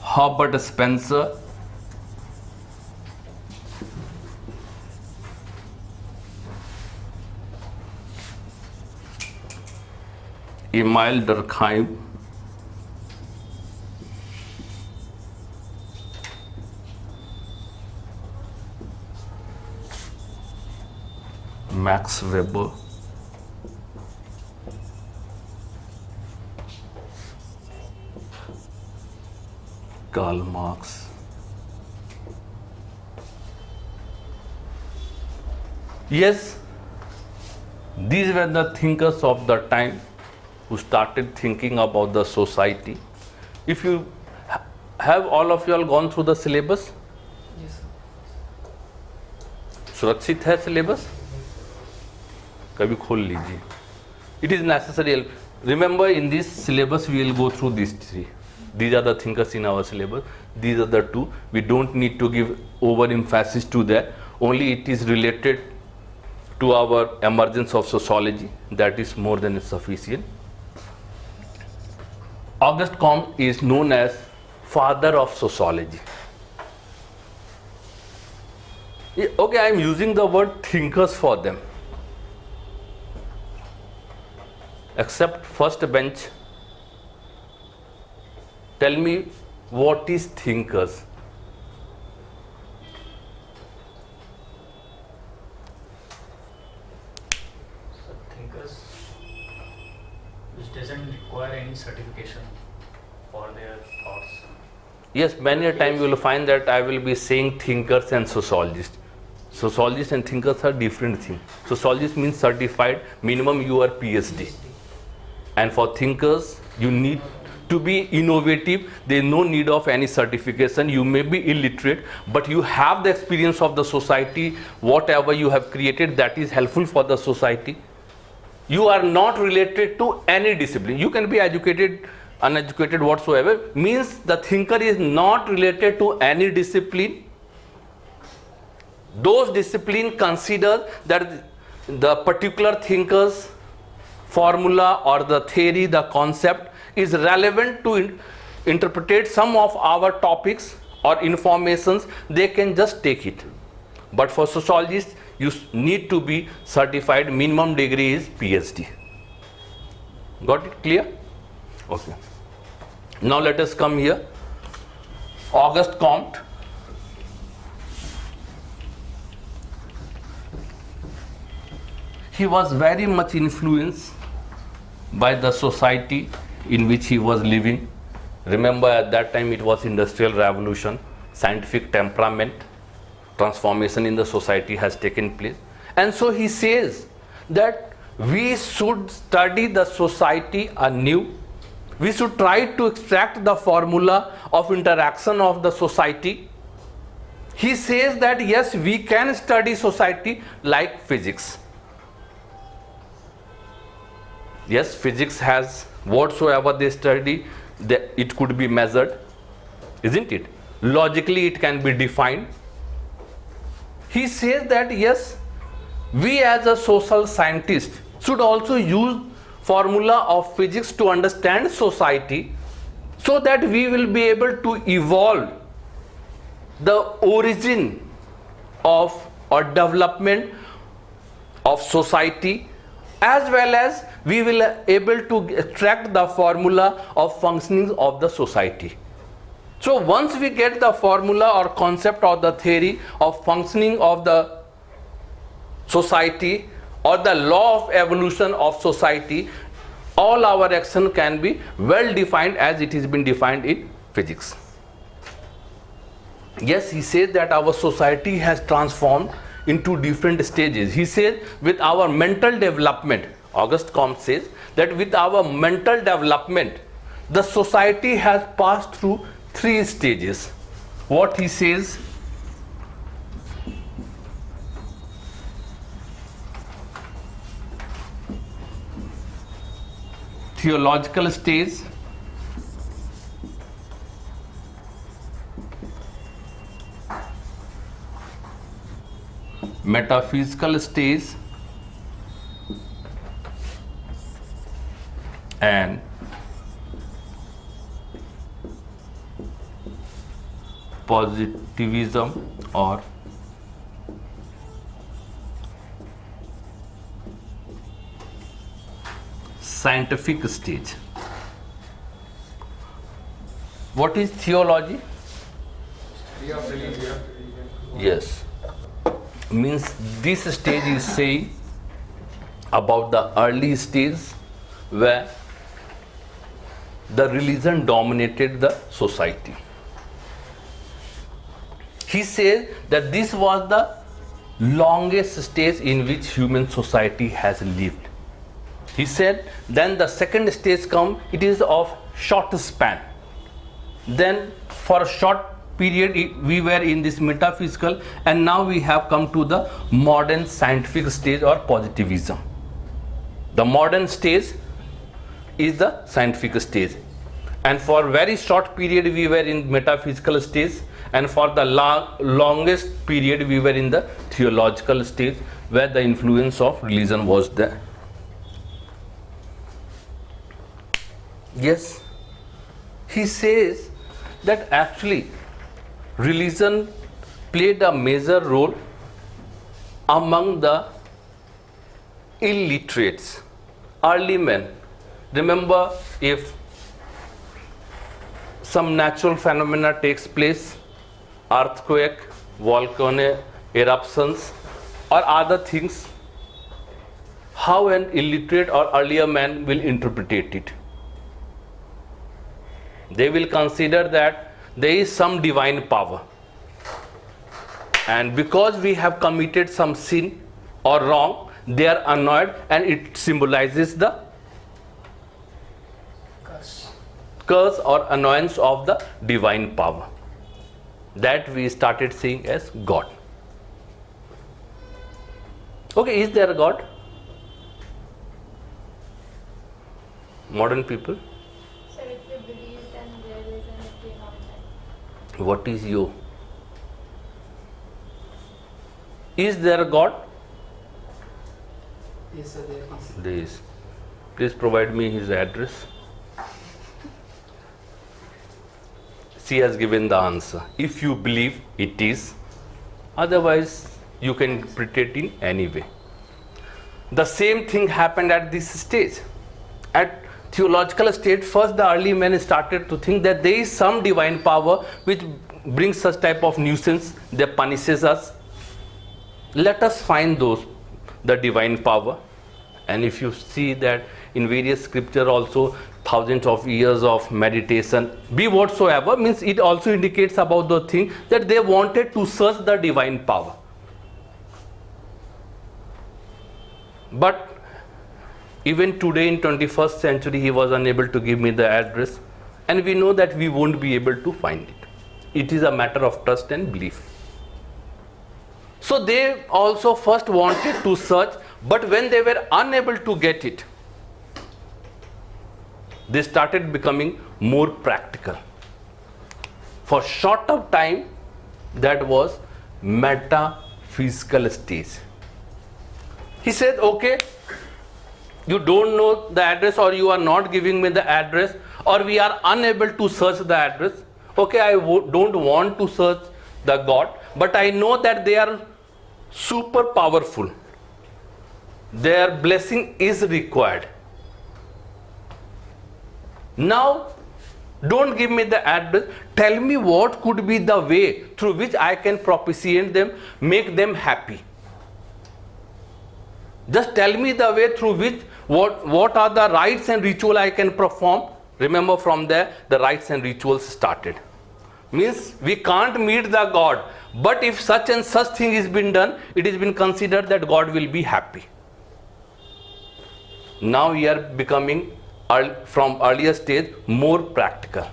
Herbert Spencer, Emile Durkheim, Max Weber, Karl Marx. Yes, these were the thinkers of the time who started thinking about the society. If you have all of you all gone through the syllabus? Yes, sir. सुरक्षित है syllabus? कभी खोल लीजिए. It is necessary. Remember, in this syllabus we will go through these three. These are the thinkers in our syllabus. These are the two. We don't need to give overemphasis to that. Only it is related to our emergence of sociology. That is more than sufficient. Auguste Comte is known as father of sociology. Okay, I am using the word thinkers for them. Except first bench. Tell me, what is thinkers? So thinkers, which doesn't require any certification for their thoughts. Yes, many a time you will find that I will be saying thinkers and sociologists. Sociologists and thinkers are different things. Sociologist means certified, minimum you are PhD. And for thinkers, you need to be innovative, there is no need of any certification. You may be illiterate, but you have the experience of the society. Whatever you have created, that is helpful for the society. You are not related to any discipline. You can be educated, uneducated, whatsoever. Means the thinker is not related to any discipline. Those disciplines consider that the particular thinker's formula or the theory, the concept is relevant to interpret some of our topics or informations. They can just take it. But for sociologists, you need to be certified. Minimum degree is PhD. Got it clear? Okay. Now let us come here. Auguste Comte. He was very much influenced by the society in which he was living. Remember, at that time it was industrial revolution, scientific temperament, transformation in the society has taken place. And so he says that we should study the society anew. We should try to extract the formula of interaction of the society. He says that yes, we can study society like physics. Yes, physics has whatsoever they study, it could be measured, isn't it? Logically, it can be defined. He says that yes, we as a social scientist should also use formula of physics to understand society, so that we will be able to evolve the origin of or development of society, as well as we will able to extract the formula of functioning of the society. So once we get the formula or concept or the theory of functioning of the society or the law of evolution of society, all our action can be well defined as it has been defined in physics. Yes, he says that our society has transformed into different stages. He says with our mental development, Auguste Comte says that with our mental development, the society has passed through 3 stages. What he says? Theological stage, metaphysical stage, and positivism or scientific stage. What is theology? Yes. Means this stage is saying about the early stage where the religion dominated the society. He says that this was the longest stage in which human society has lived. He said then the second stage comes, it is of short span. Then for a short period we were in this metaphysical, and now we have come to the modern scientific stage or positivism. The modern stage is the scientific stage, and for very short period we were in metaphysical stage, and for the longest period we were in the theological stage where the influence of religion was there. Yes, he says that actually religion played a major role among the illiterates, early men. Remember, if some natural phenomena takes place, earthquake, volcano eruptions or other things, how an illiterate or earlier man will interpret it? They will consider that there is some divine power, and because we have committed some sin or wrong, they are annoyed, and it symbolizes the curse or annoyance of the divine power. That we started seeing as God. Okay, is there a God? Modern people, So if we believe, then there is an eternal life. what is you? Is there a God? Yes, sir, there is. There is. Please provide me his address. She has given the answer. If you believe, it is. Otherwise, you can interpret it in any way. The same thing happened at this stage. At theological stage, first the early men started to think that there is some divine power which brings such type of nuisance, that punishes us. Let us find the divine power. And if you see that in various scripture also, thousands of years of meditation, be whatsoever, means it also indicates about the thing that they wanted to search the divine power. But even today in 21st century, he was unable to give me the address, and we know that we won't be able to find it. It is a matter of trust and belief. So they also first wanted to search, but when they were unable to get it, they started becoming more practical. For short of time, that was metaphysical stage. He said, okay, you don't know the address, or you are not giving me the address, or we are unable to search the address. Okay, I don't want to search the God, but I know that they are super powerful. Their blessing is required. Now, don't give me the address. Tell me what could be the way through which I can propitiate them, make them happy. Just tell me the way through which, what are the rites and ritual I can perform. Remember, from there, the rites and rituals started. Means we can't meet the God, but if such and such thing is been done, it has been considered that God will be happy. Now we are becoming, from earlier stage, more practical.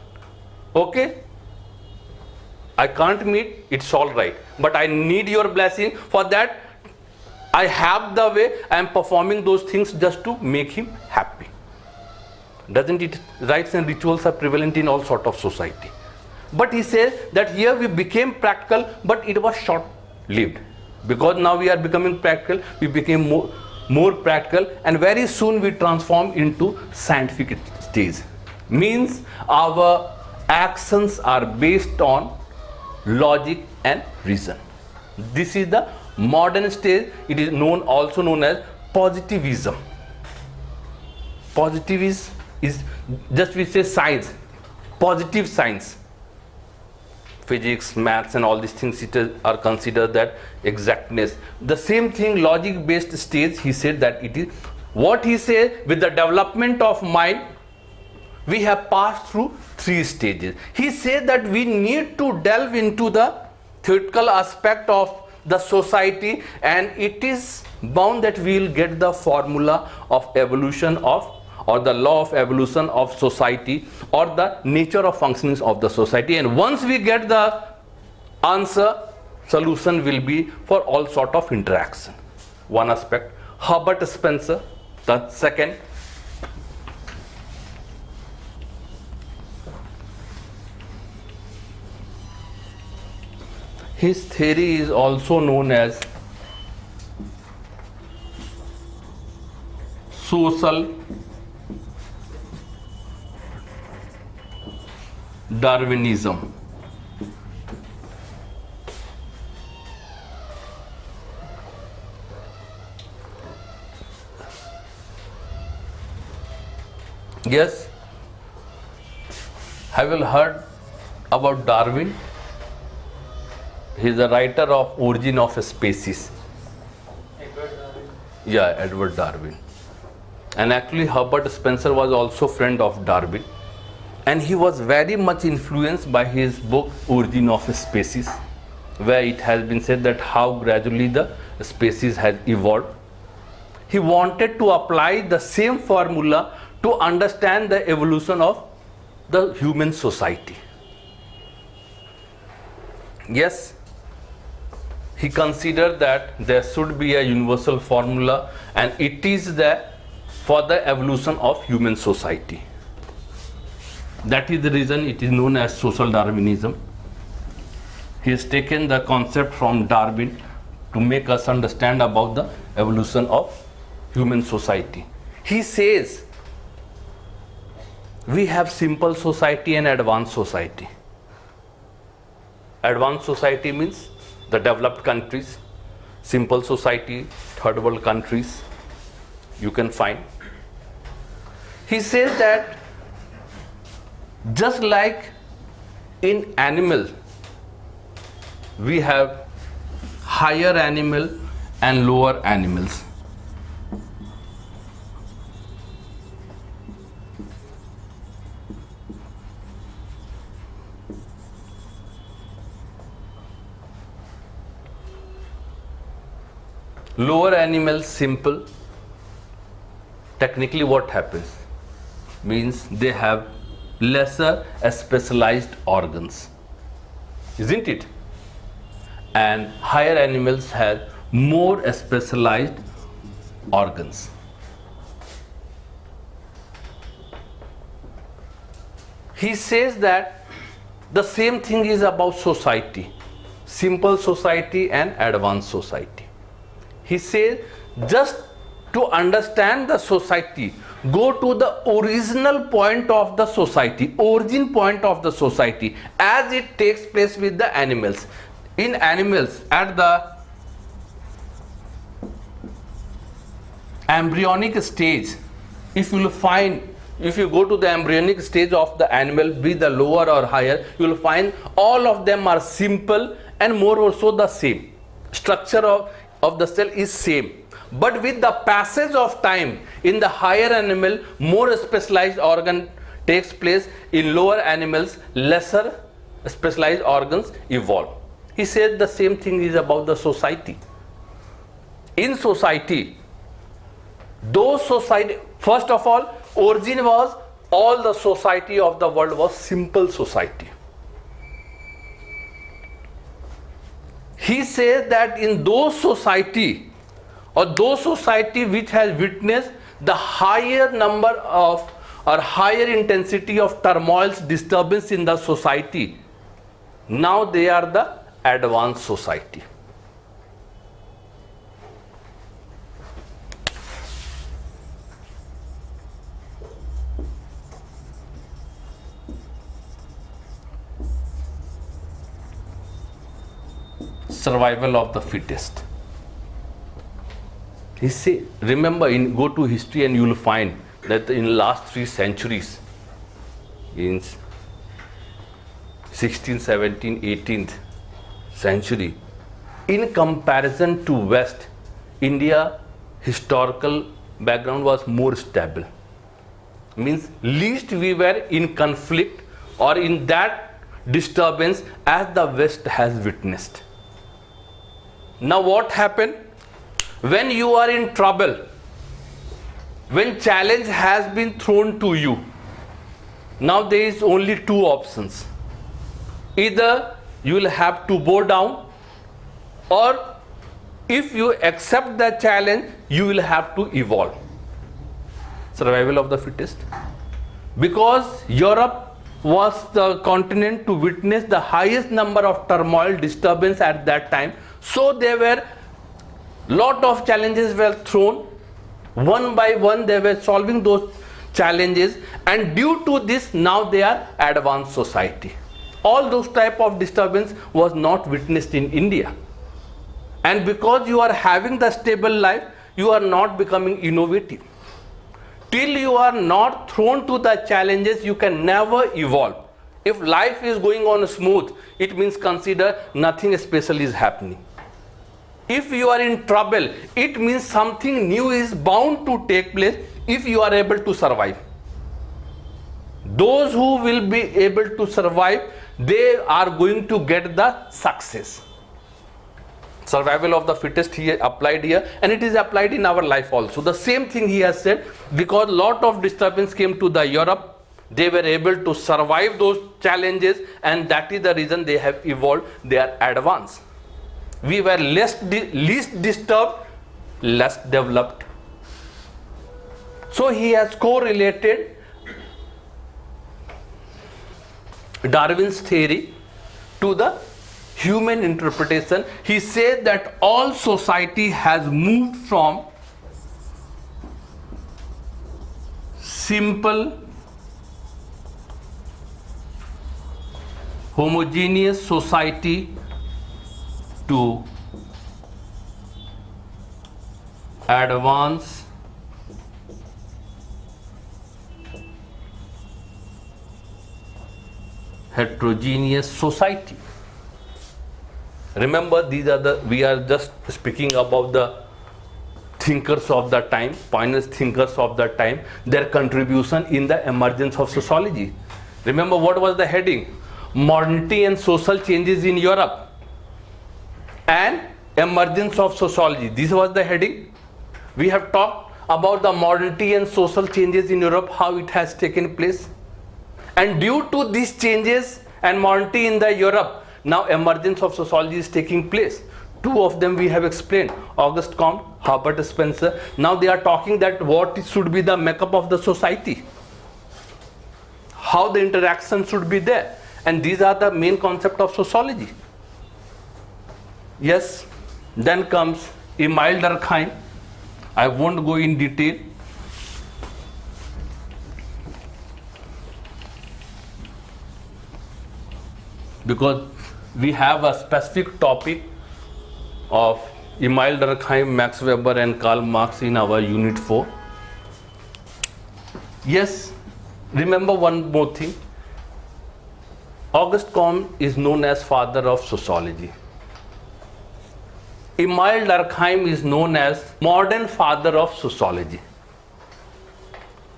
Okay, I can't meet, it's all right, but I need your blessing. For that, I have the way, I am performing those things just to make him happy. Doesn't it? Rites and rituals are prevalent in all sort of society. But he says that here we became practical, but it was short-lived. Because now we are becoming practical, we became more practical, and very soon we transform into scientific stage. Means our actions are based on logic and reason. This is the modern stage. It is also known as positivism. Positivism is just, we say, science, positive science. Physics, maths, and all these things are considered that exactness. The same thing, logic-based stage, he said that it is. What he said, with the development of mind, we have passed through 3 stages. He said that we need to delve into the theoretical aspect of the society, and it is bound that we will get the formula of evolution of, or the law of evolution of society, or the nature of functionings of the society. And once we get the answer, solution will be for all sort of interaction. One aspect. Herbert Spencer, the second. His theory is also known as social Darwinism. Yes, have you heard about Darwin? He is the writer of Origin of Species. Edward Darwin. Yeah, Edward Darwin. And actually Herbert Spencer was also friend of Darwin. And he was very much influenced by his book Origin of Species, where it has been said that how gradually the species has evolved. He wanted to apply the same formula to understand the evolution of the human society. Yes, he considered that there should be a universal formula, and it is there for the evolution of human society. That is the reason it is known as social Darwinism. He has taken the concept from Darwin to make us understand about the evolution of human society. He says we have simple society and advanced society. Advanced society means the developed countries. Simple society, third world countries, you can find. He says that just like in animal, we have higher animal and lower animals. Lower animals, simple. Technically what happens? Means they have lesser specialized organs. Isn't it? And higher animals have more specialized organs. He says that the same thing is about society, simple society and advanced society. He says just to understand the society, go to the original point of the society, origin point of the society as it takes place with the animals. In animals, at the embryonic stage, if you go to the embryonic stage of the animal, be the lower or higher, you will find all of them are simple and more also the same. Structure of the cell is same. But with the passage of time, in the higher animal, more specialized organ takes place. In lower animals, lesser specialized organs evolve. He said the same thing is about the society. In society, first of all, origin was all the society of the world was simple society. He says that in those society which has witnessed the higher number of or higher intensity of turmoils, disturbance in the society, now they are the advanced society. Survival of the fittest. He say, remember, go to history and you will find that in last 3 centuries, in 16th, 17th, 18th century, in comparison to West, India historical background was more stable. Means least we were in conflict or in that disturbance as the West has witnessed. Now what happened? When you are in trouble, when challenge has been thrown to you, now there is only 2 options. Either you will have to bow down, or if you accept the challenge, you will have to evolve. Survival of the fittest. Because Europe was the continent to witness the highest number of turmoil, disturbance at that time. So there were lot of challenges were thrown. One by one they were solving those challenges, and due to this now they are advanced society. All those type of disturbance was not witnessed in India. And because you are having the stable life, you are not becoming innovative. Till you are not thrown to the challenges, you can never evolve. If life is going on smooth, it means consider nothing special is happening. If you are in trouble, it means something new is bound to take place if you are able to survive. Those who will be able to survive, they are going to get the success. Survival of the fittest he applied here, and it is applied in our life also. The same thing he has said, because lot of disturbance came to the Europe, They were able to survive those challenges, and that is the reason they have evolved. They are advanced. We were least disturbed, less developed. So he has correlated Darwin's theory to the human interpretation. He said that all society has moved from simple homogeneous society to advanced heterogeneous society. Remember, we are just speaking about the thinkers of the time, pioneer thinkers of the time, their contribution in the emergence of sociology. Remember, what was the heading? Modernity and social changes in Europe and emergence of sociology. This was the heading. We have talked about the modernity and social changes in Europe, how it has taken place. And due to these changes and modernity in the Europe, now emergence of sociology is taking place. Two of them we have explained, Auguste Comte, Herbert Spencer. Now they are talking that what should be the makeup of the society, how the interaction should be there. And these are the main concept of sociology. Yes, then comes Emile Durkheim. I won't go in detail. Because we have a specific topic of Emile Durkheim, Max Weber and Karl Marx in our unit 4. Yes, remember one more thing. Auguste Comte is known as father of sociology. Emile Durkheim is known as modern father of sociology.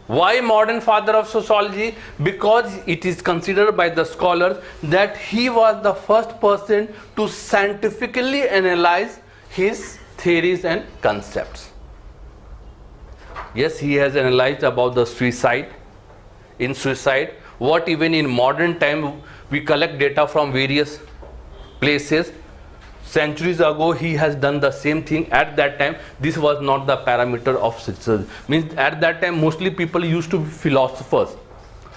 Why modern father of sociology? Because it is considered by the scholars that he was the first person to scientifically analyze his theories and concepts. Yes, he has analyzed about the suicide. In suicide, what even in modern time we collect data from various places. Centuries ago, he has done the same thing. At that time, this was not the parameter of success. Means at that time, mostly people used to be philosophers,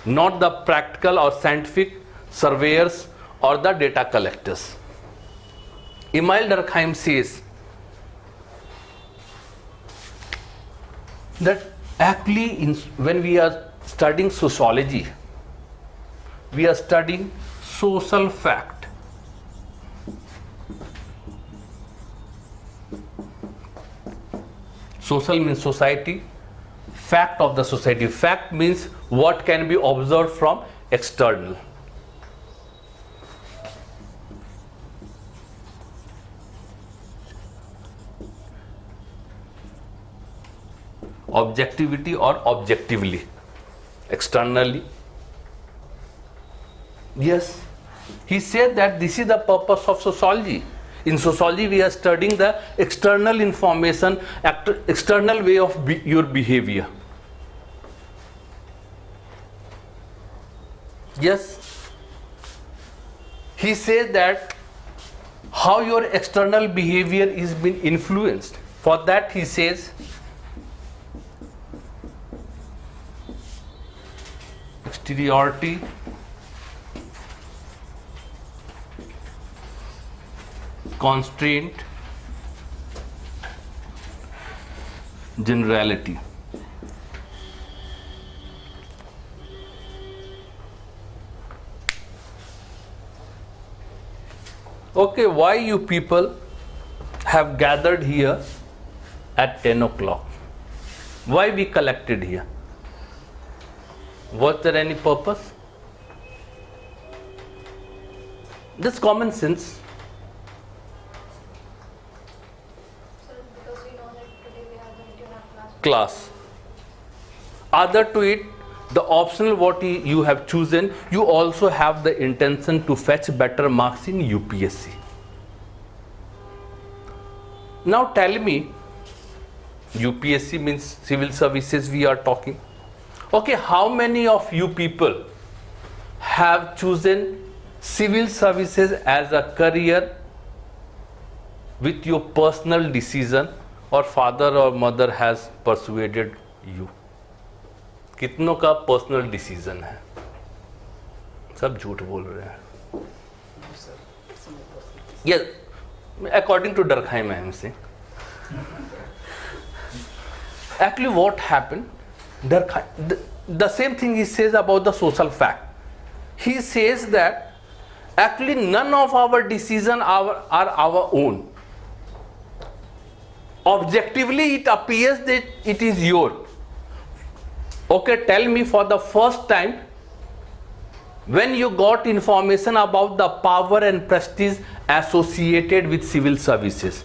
not the practical or scientific surveyors or the data collectors. Emile Durkheim says that actually when we are studying sociology, we are studying social fact. Social means society, fact of the society. Fact means what can be observed from external. Objectivity or objectively, externally. Yes, he said that this is the purpose of sociology. In sociology, we are studying the external information, external way of your behavior. Yes, he says that how your external behavior is being influenced. For that, he says, exteriority, constraint, generality. Okay, why you people have gathered here at 10 o'clock? Why we collected here? Was there any purpose? This common sense. Because we know that today we are going to have Class. Other to it, the optional what you have chosen, you also have the intention to fetch better marks in UPSC. Now tell me, UPSC means civil services we are talking. Okay, how many of you people have chosen civil services as a career with your personal decision, or father or mother has persuaded you? कितनों का personal decision है? सब झूठ बोल रहे हैं. No, sir. It's my personal decision. Yes, according to Durkheim, I am saying. Actually, what happened? Durkheim, the same thing he says about the social fact. He says that actually none of our decisions are our own. Objectively, it appears that it is yours. Okay, tell me, for the first time, when you got information about the power and prestige associated with civil services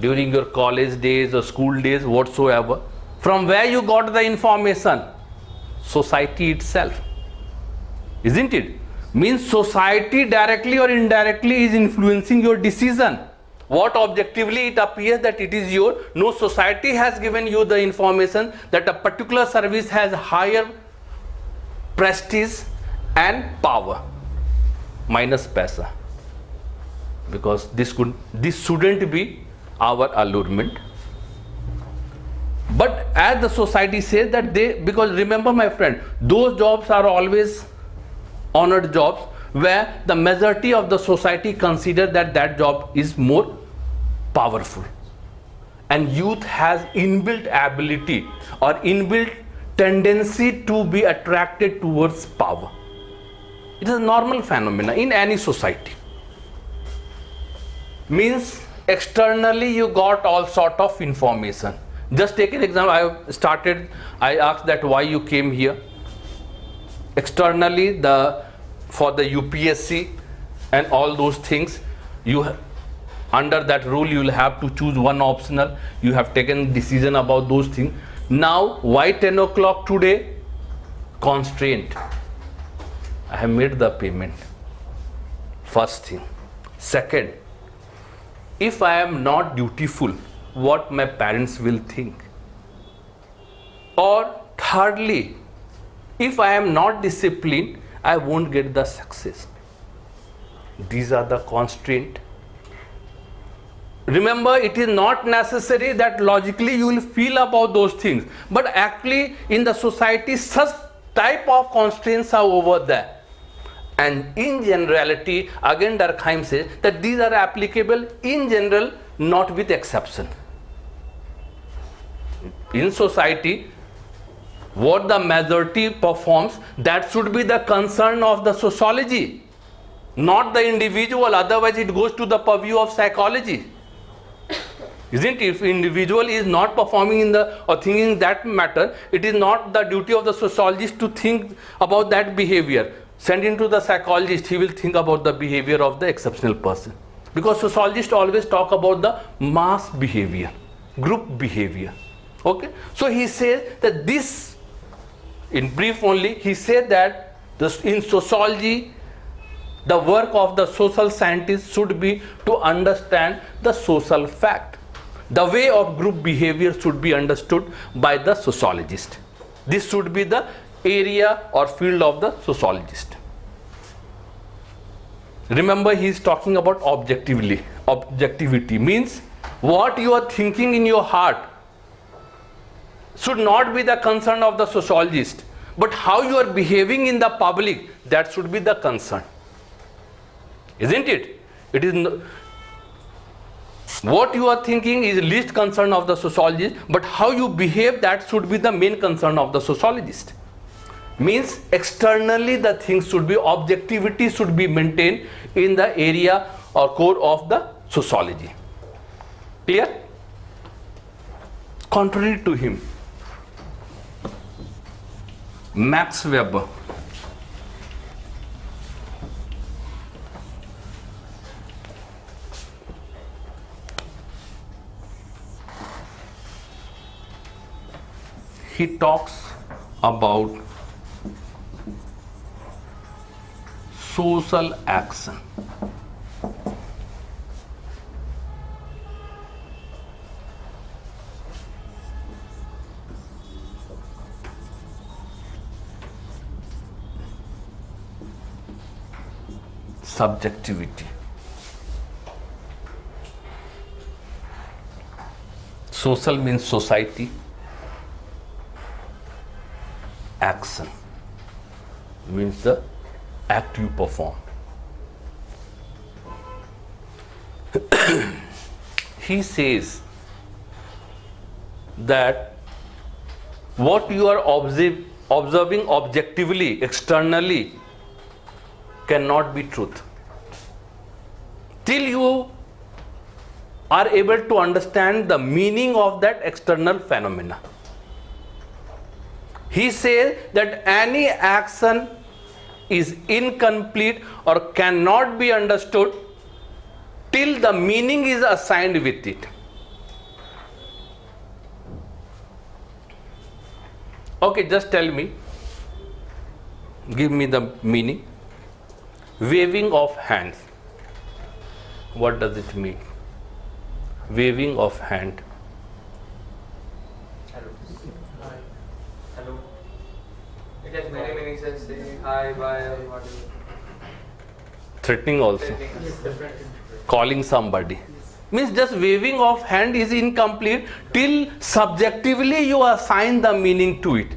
during your college days or school days, whatsoever, from where you got the information? Society itself, isn't it? Means society directly or indirectly is influencing your decision. What objectively it appears that it is your, no society has given you the information that a particular service has higher prestige and power, minus paisa, because this shouldn't be our allurement. But as the society says that because remember my friend, those jobs are always honored jobs where the majority of the society consider that job is more powerful, and youth has inbuilt ability or inbuilt tendency to be attracted towards power. It is a normal phenomenon in any society. Means externally you got all sort of information. Just take an example. I asked that why you came here. Externally, for the UPSC and all those things, under that rule you will have to choose one optional. You have taken decision about those things. Now why 10 o'clock today? Constraint. I have made the payment. First thing. Second, if I am not dutiful, what my parents will think? Or thirdly, if I am not disciplined, I won't get the success. These are the constraints. Remember, it is not necessary that logically you will feel about those things, but actually in the society such type of constraints are over there. And in generality, again Durkheim says that these are applicable in general, not with exception. In society, what the majority performs, that should be the concern of the sociology, not the individual. Otherwise it goes to the purview of psychology. Isn't it? If individual is not performing or thinking that matter, it is not the duty of the sociologist to think about that behavior. Send him to the psychologist, he will think about the behavior of the exceptional person. Because sociologists always talk about the mass behavior, group behavior. Okay? So he says that this, in brief only, he said that in sociology, the work of the social scientist should be to understand the social fact. The way of group behavior should be understood by the sociologist. This should be the area or field of the sociologist. Remember, he is talking about objectively. Objectivity means what you are thinking in your heart should not be the concern of the sociologist, but how you are behaving in the public, that should be the concern. Isn't it? It is what you are thinking is least concern of the sociologist, but how you behave, that should be the main concern of the sociologist. Means externally the things should be, objectivity should be maintained in the area or core of the sociology. Clear? Contrary to him, Max Weber, he talks about social action. subjectivity. Social means society. Action means the act you perform. He says that what you are observing objectively, externally, cannot be truth. Till you are able to understand the meaning of that external phenomena. He says that any action is incomplete or cannot be understood till the meaning is assigned with it. Okay, just tell me, give me the meaning. Waving of hands. What does it mean? Waving of hand. Hi. Hello. It has many meanings as saying hi, bye, or whatever. Threatening also. Calling somebody. Means just waving of hand is incomplete till subjectively you assign the meaning to it.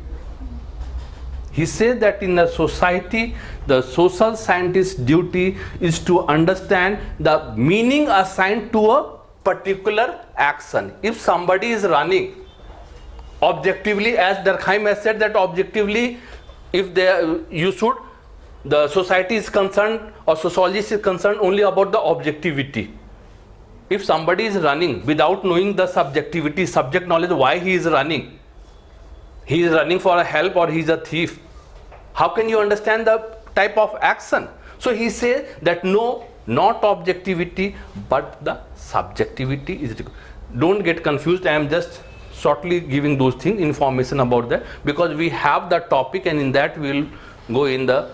He says that in a society, the social scientist's duty is to understand the meaning assigned to a particular action. If somebody is running, objectively, as Durkheim has said that objectively, if the society is concerned or sociologist is concerned only about the objectivity. If somebody is running without knowing the subjectivity, subject knowledge, why he is running for a help or he is a thief, how can you understand the type of action? So he says that no, not objectivity but the subjectivity is required. Don't get confused, I am just shortly giving those things, information about that, because we have the topic and in that we will go in the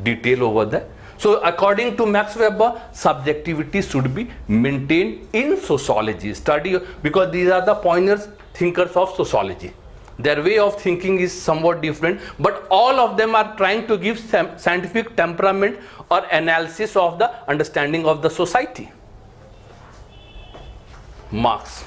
detail over there. So according to Max Weber, subjectivity should be maintained in sociology study, because these are the pioneers, thinkers of sociology. Their way of thinking is somewhat different, but all of them are trying to give scientific temperament or analysis of the understanding of the society. Marx.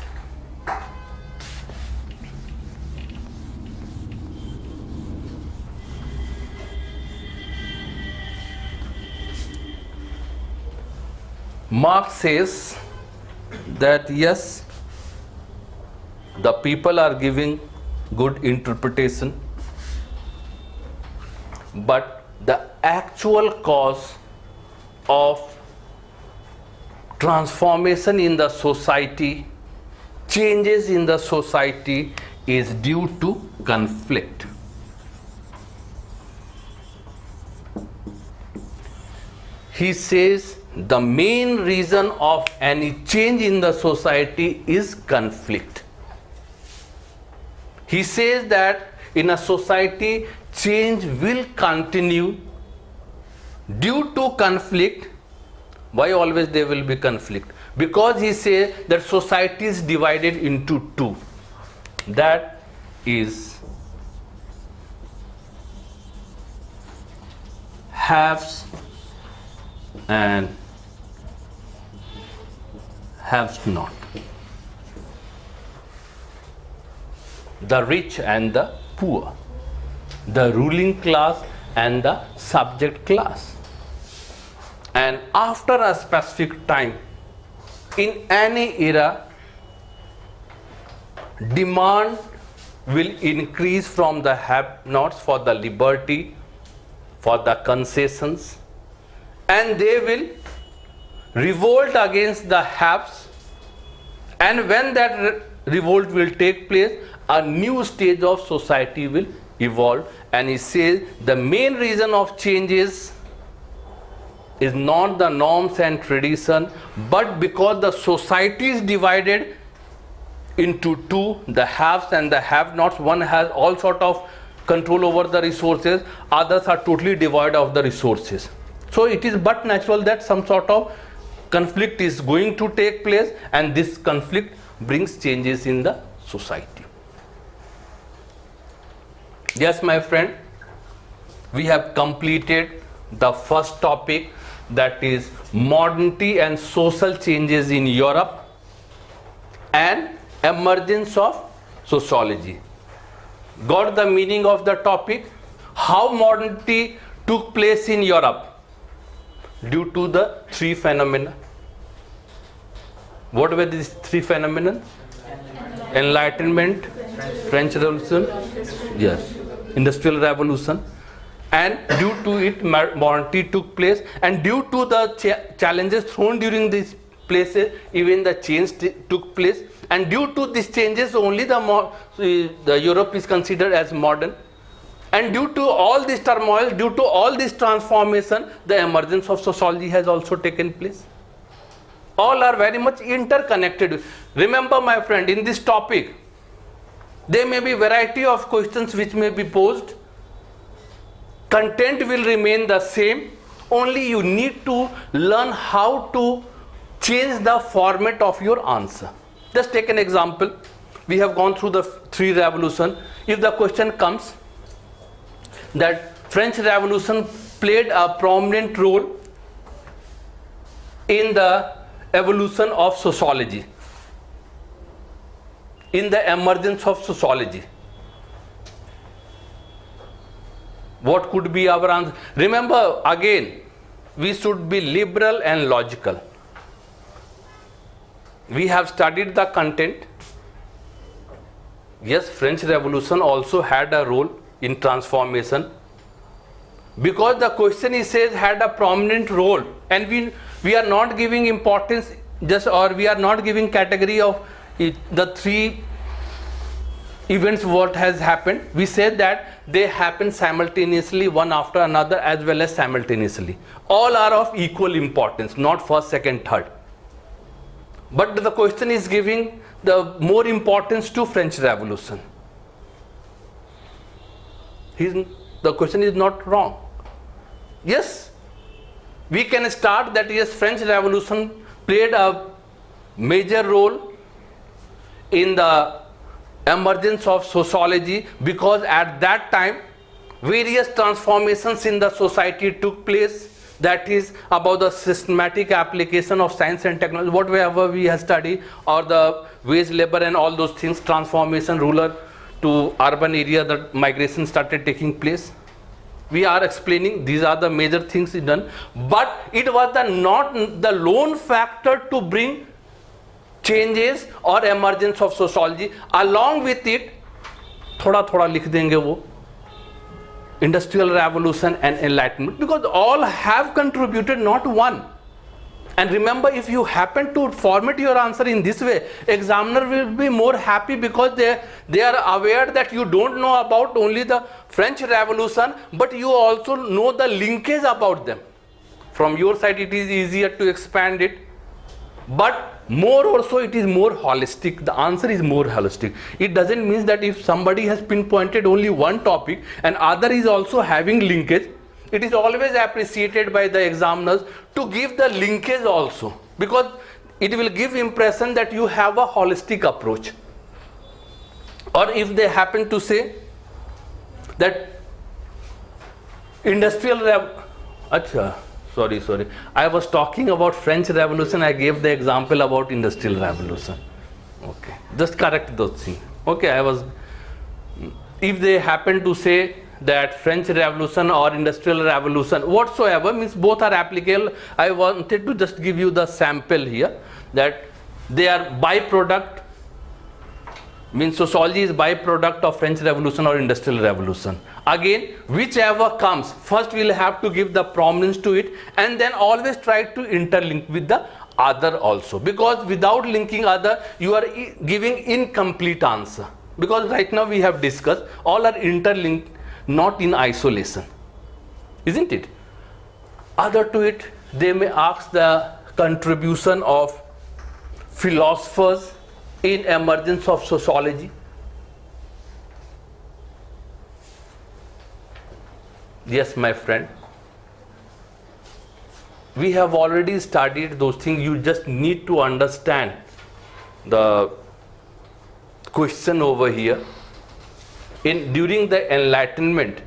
Marx says that yes, the people are giving good interpretation, but the actual cause of transformation in the society, changes in the society, is due to conflict. He says the main reason of any change in the society is conflict. He says that in a society, change will continue due to conflict. Why always there will be conflict? Because he says that society is divided into two. That is haves and haves not. The rich and the poor, the ruling class and the subject class. And after a specific time, in any era, demand will increase from the have-nots for the liberty, for the concessions, and they will revolt against the haves. And when that revolt will take place, a new stage of society will evolve. And he says the main reason of changes is not the norms and tradition, but because the society is divided into two, the haves and the have-nots. One has all sort of control over the resources, others are totally devoid of the resources. So it is but natural that some sort of conflict is going to take place, and this conflict brings changes in the society. Yes, my friend, we have completed the first topic, that is modernity and social changes in Europe and emergence of sociology. Got the meaning of the topic? How modernity took place in Europe due to the three phenomena. What were these three phenomena? Enlightenment, French Revolution, yes, Industrial Revolution, and due to it modernity took place, and due to the challenges thrown during these places, even the change took place, and due to these changes only the Europe is considered as modern, and due to all this turmoil, due to all this transformation, the emergence of sociology has also taken place. All are very much interconnected. Remember, my friend, in this topic there may be variety of questions which may be posed. Content will remain the same, only you need to learn how to change the format of your answer. Just take an example. We have gone through the three revolutions. If the question comes that French Revolution played a prominent role in the evolution of sociology, in the emergence of sociology, what could be our answer? Remember, again, we should be liberal and logical. We have studied the content. Yes, French Revolution also had a role in transformation, because the question is says had a prominent role, and we are not giving importance just, or we are not giving category of the three events what has happened. We said that they happen simultaneously, one after another, as well as simultaneously. All are of equal importance, not first, second, third. But the question is giving the more importance to French Revolution. The question is not wrong. Yes, we can start that yes, French Revolution played a major role in the emergence of sociology, because at that time various transformations in the society took place, that is about the systematic application of science and technology, whatever we have studied, or the wage labor and all those things, transformation, rural to urban area, the migration started taking place. We are explaining these are the major things done, but it was not the lone factor to bring changes or emergence of sociology. Along with it, थोड़ा थोड़ा लिख देंगे वो, Industrial Revolution and Enlightenment, because all have contributed, not one. And remember, if you happen to format your answer in this way, examiner will be more happy, because they are aware that you don't know about only the French Revolution, but you also know the linkage about them. From your side it is easier to expand it, but more also it is more holistic. The answer is more holistic. It doesn't mean that if somebody has pinpointed only one topic and other is also having linkage, it is always appreciated by the examiners to give the linkage also, because it will give impression that you have a holistic approach. Or if they happen to say that sorry, I was talking about French Revolution, I gave the example about Industrial Revolution. Okay, just correct those things. Okay, if they happen to say that French Revolution or Industrial Revolution, whatsoever, means both are applicable. I wanted to just give you the sample here, that they are byproduct, means sociology is byproduct of French Revolution or Industrial Revolution. Again, whichever comes, first we'll have to give the prominence to it, and then always try to interlink with the other also, because without linking other, you are giving incomplete answer. Because right now we have discussed, all are interlinked, not in isolation, isn't it? Other to it, they may ask the contribution of philosophers in emergence of sociology. Yes, my friend, we have already studied those things. You just need to understand the question over here. During the Enlightenment,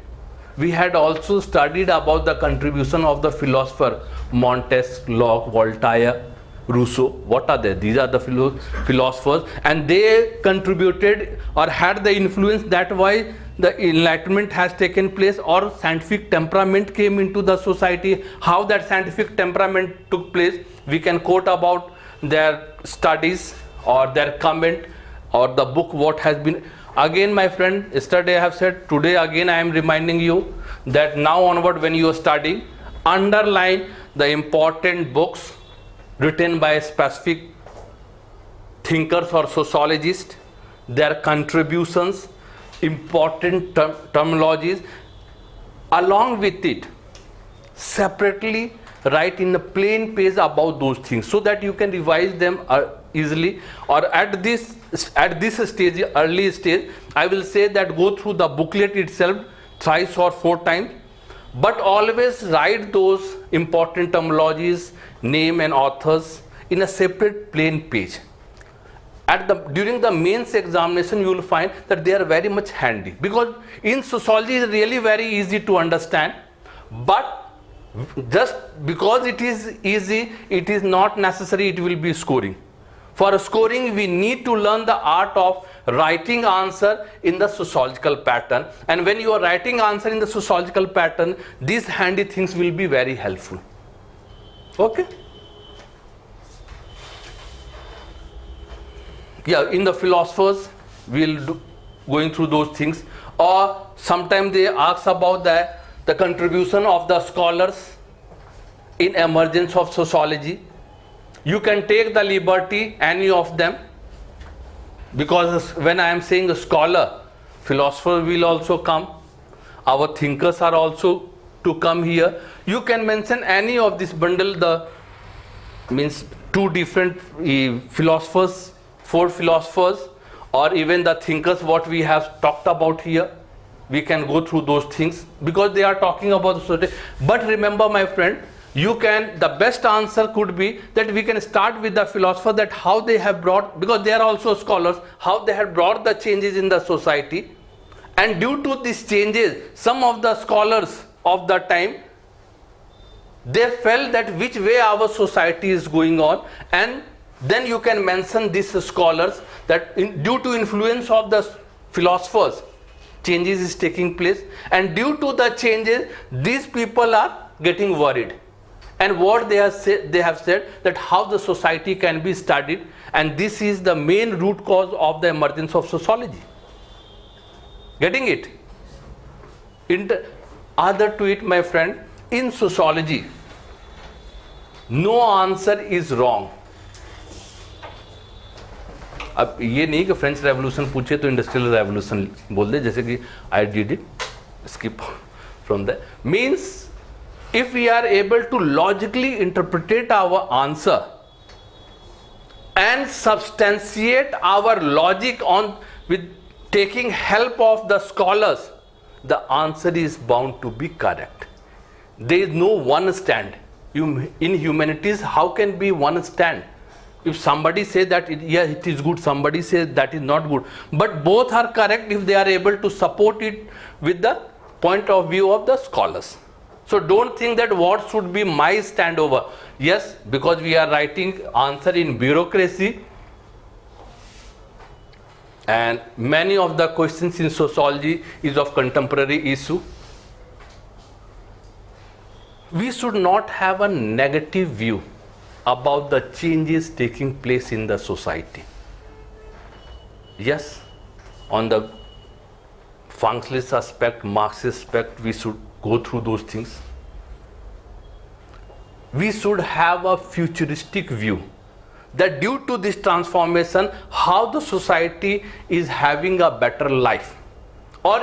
we had also studied about the contribution of the philosopher Montesquieu, Locke, Voltaire, Rousseau. What are they? These are the philosophers, and they contributed or had the influence that why the enlightenment has taken place, or scientific temperament came into the society. How that scientific temperament took place, we can quote about their studies or their comment or the book what has been. Again, my friend, yesterday I have said, today again I am reminding you that now onward when you are studying, underline the important books written by specific thinkers or sociologists, their contributions, important terminologies. Along with it, separately write in a plain page about those things so that you can revise them easily. Or at this stage, early stage, I will say that go through the booklet itself thrice or 4 times, but always write those important terminologies, name and authors in a separate plain page. During the mains examination, you will find that they are very much handy, because in sociology it is really very easy to understand, but just because it is easy, it is not necessary it will be scoring. For scoring, we need to learn the art of writing answer in the sociological pattern, and when you are writing answer in the sociological pattern, these handy things will be very helpful. Okay? Yeah, in the philosophers, we'll going through those things. Or sometimes they ask about the contribution of the scholars in emergence of sociology. You can take the liberty, any of them, because when I am saying a scholar, philosopher will also come. Our thinkers are also to come here. You can mention any of this bundle, means 2 different philosophers, 4 philosophers, or even the thinkers what we have talked about here. We can go through those things because they are talking about the society. But remember, my friend, the best answer could be that we can start with the philosopher, that how they have brought, because they are also scholars, how they have brought the changes in the society. And due to these changes, some of the scholars of the time, they felt that which way our society is going on, and then you can mention these scholars that due to influence of the philosophers, changes is taking place, and due to the changes, these people are getting worried. And what they have said that how the society can be studied, and this is the main root cause of the emergence of sociology. Getting it? Other to it, my friend, in sociology, no answer is wrong. अब ये नहीं कि French revolution पूछे तो industrial revolution बोल दे, जैसे कि I did it, skip from that. Means if we are able to logically interpret our answer and substantiate our logic with taking help of the scholars, the answer is bound to be correct. There is no one stand. In humanities, how can be one stand? If somebody says that it is good, somebody says that is not good, but both are correct if they are able to support it with the point of view of the scholars. So don't think that what should be my standover. Yes, because we are writing answer in bureaucracy, and many of the questions in sociology is of contemporary issue. We should not have a negative view about the changes taking place in the society. Yes, on the functionalist aspect, Marxist aspect, we should go through those things. We should have a futuristic view that due to this transformation, how the society is having a better life. Or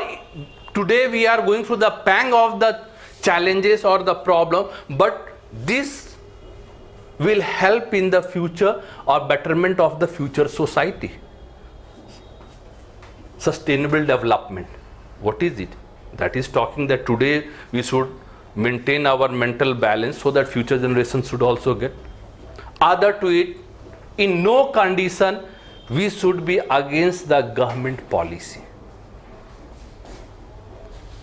today we are going through the pang of the challenges or the problem, but this will help in the future or betterment of the future society. Sustainable development. What is it? That is talking that today we should maintain our mental balance so that future generations should also get. Other to it, in no condition we should be against the government policy.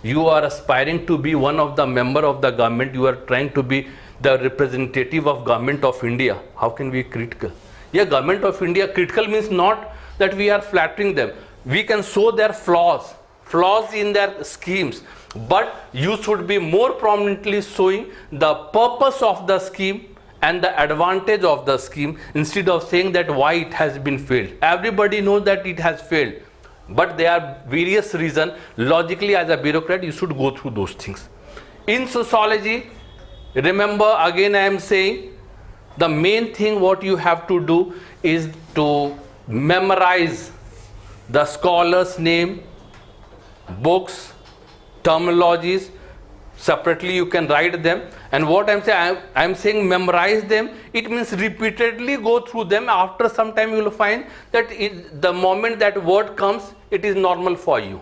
you are aspiring to be one of the member of the government, you are trying to be the representative of government of India, how can we be critical? Yeah, government of India, critical means not that we are flattering them. We can show their flaws in their schemes, but you should be more prominently showing the purpose of the scheme and the advantage of the scheme, instead of saying that why it has been failed. Everybody knows that it has failed, but there are various reasons. Logically, as a bureaucrat, you should go through those things. In sociology, remember, again I am saying, the main thing what you have to do is to memorize the scholar's name, books, terminologies. Separately you can write them, and what I'm saying memorize them. It means repeatedly go through them. After some time you will find that the moment that word comes, it is normal for you.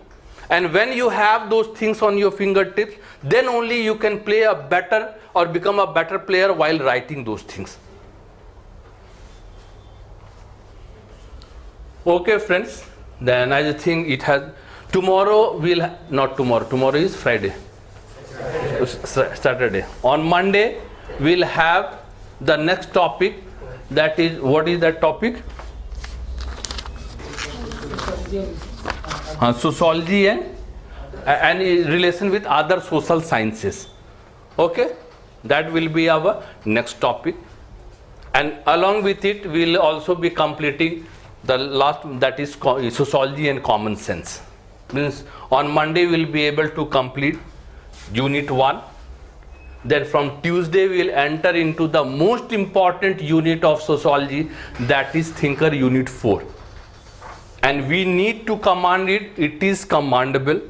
And when you have those things on your fingertips, then only you can play a better or become a better player while writing those things. Okay friends, then I think it has, tomorrow tomorrow is Friday, Saturday. On Monday we'll have the next topic, that is, what is that topic? Sociology and in relation with other social sciences. Okay, that will be our next topic, and along with it we'll also be completing the last, that is sociology and common sense. Means on Monday we'll be able to complete unit 1. Then from Tuesday we'll enter into the most important unit of sociology, that is thinker unit 4. And we need to command it, it is commandable.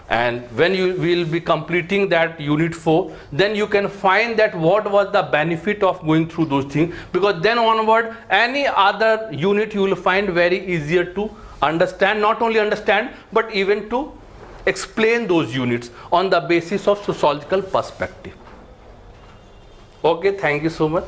And when you will be completing that unit 4, then you can find that what was the benefit of going through those things, because then onward any other unit you will find very easier to understand, not only understand but even to explain those units on the basis of sociological perspective. Okay, thank you so much.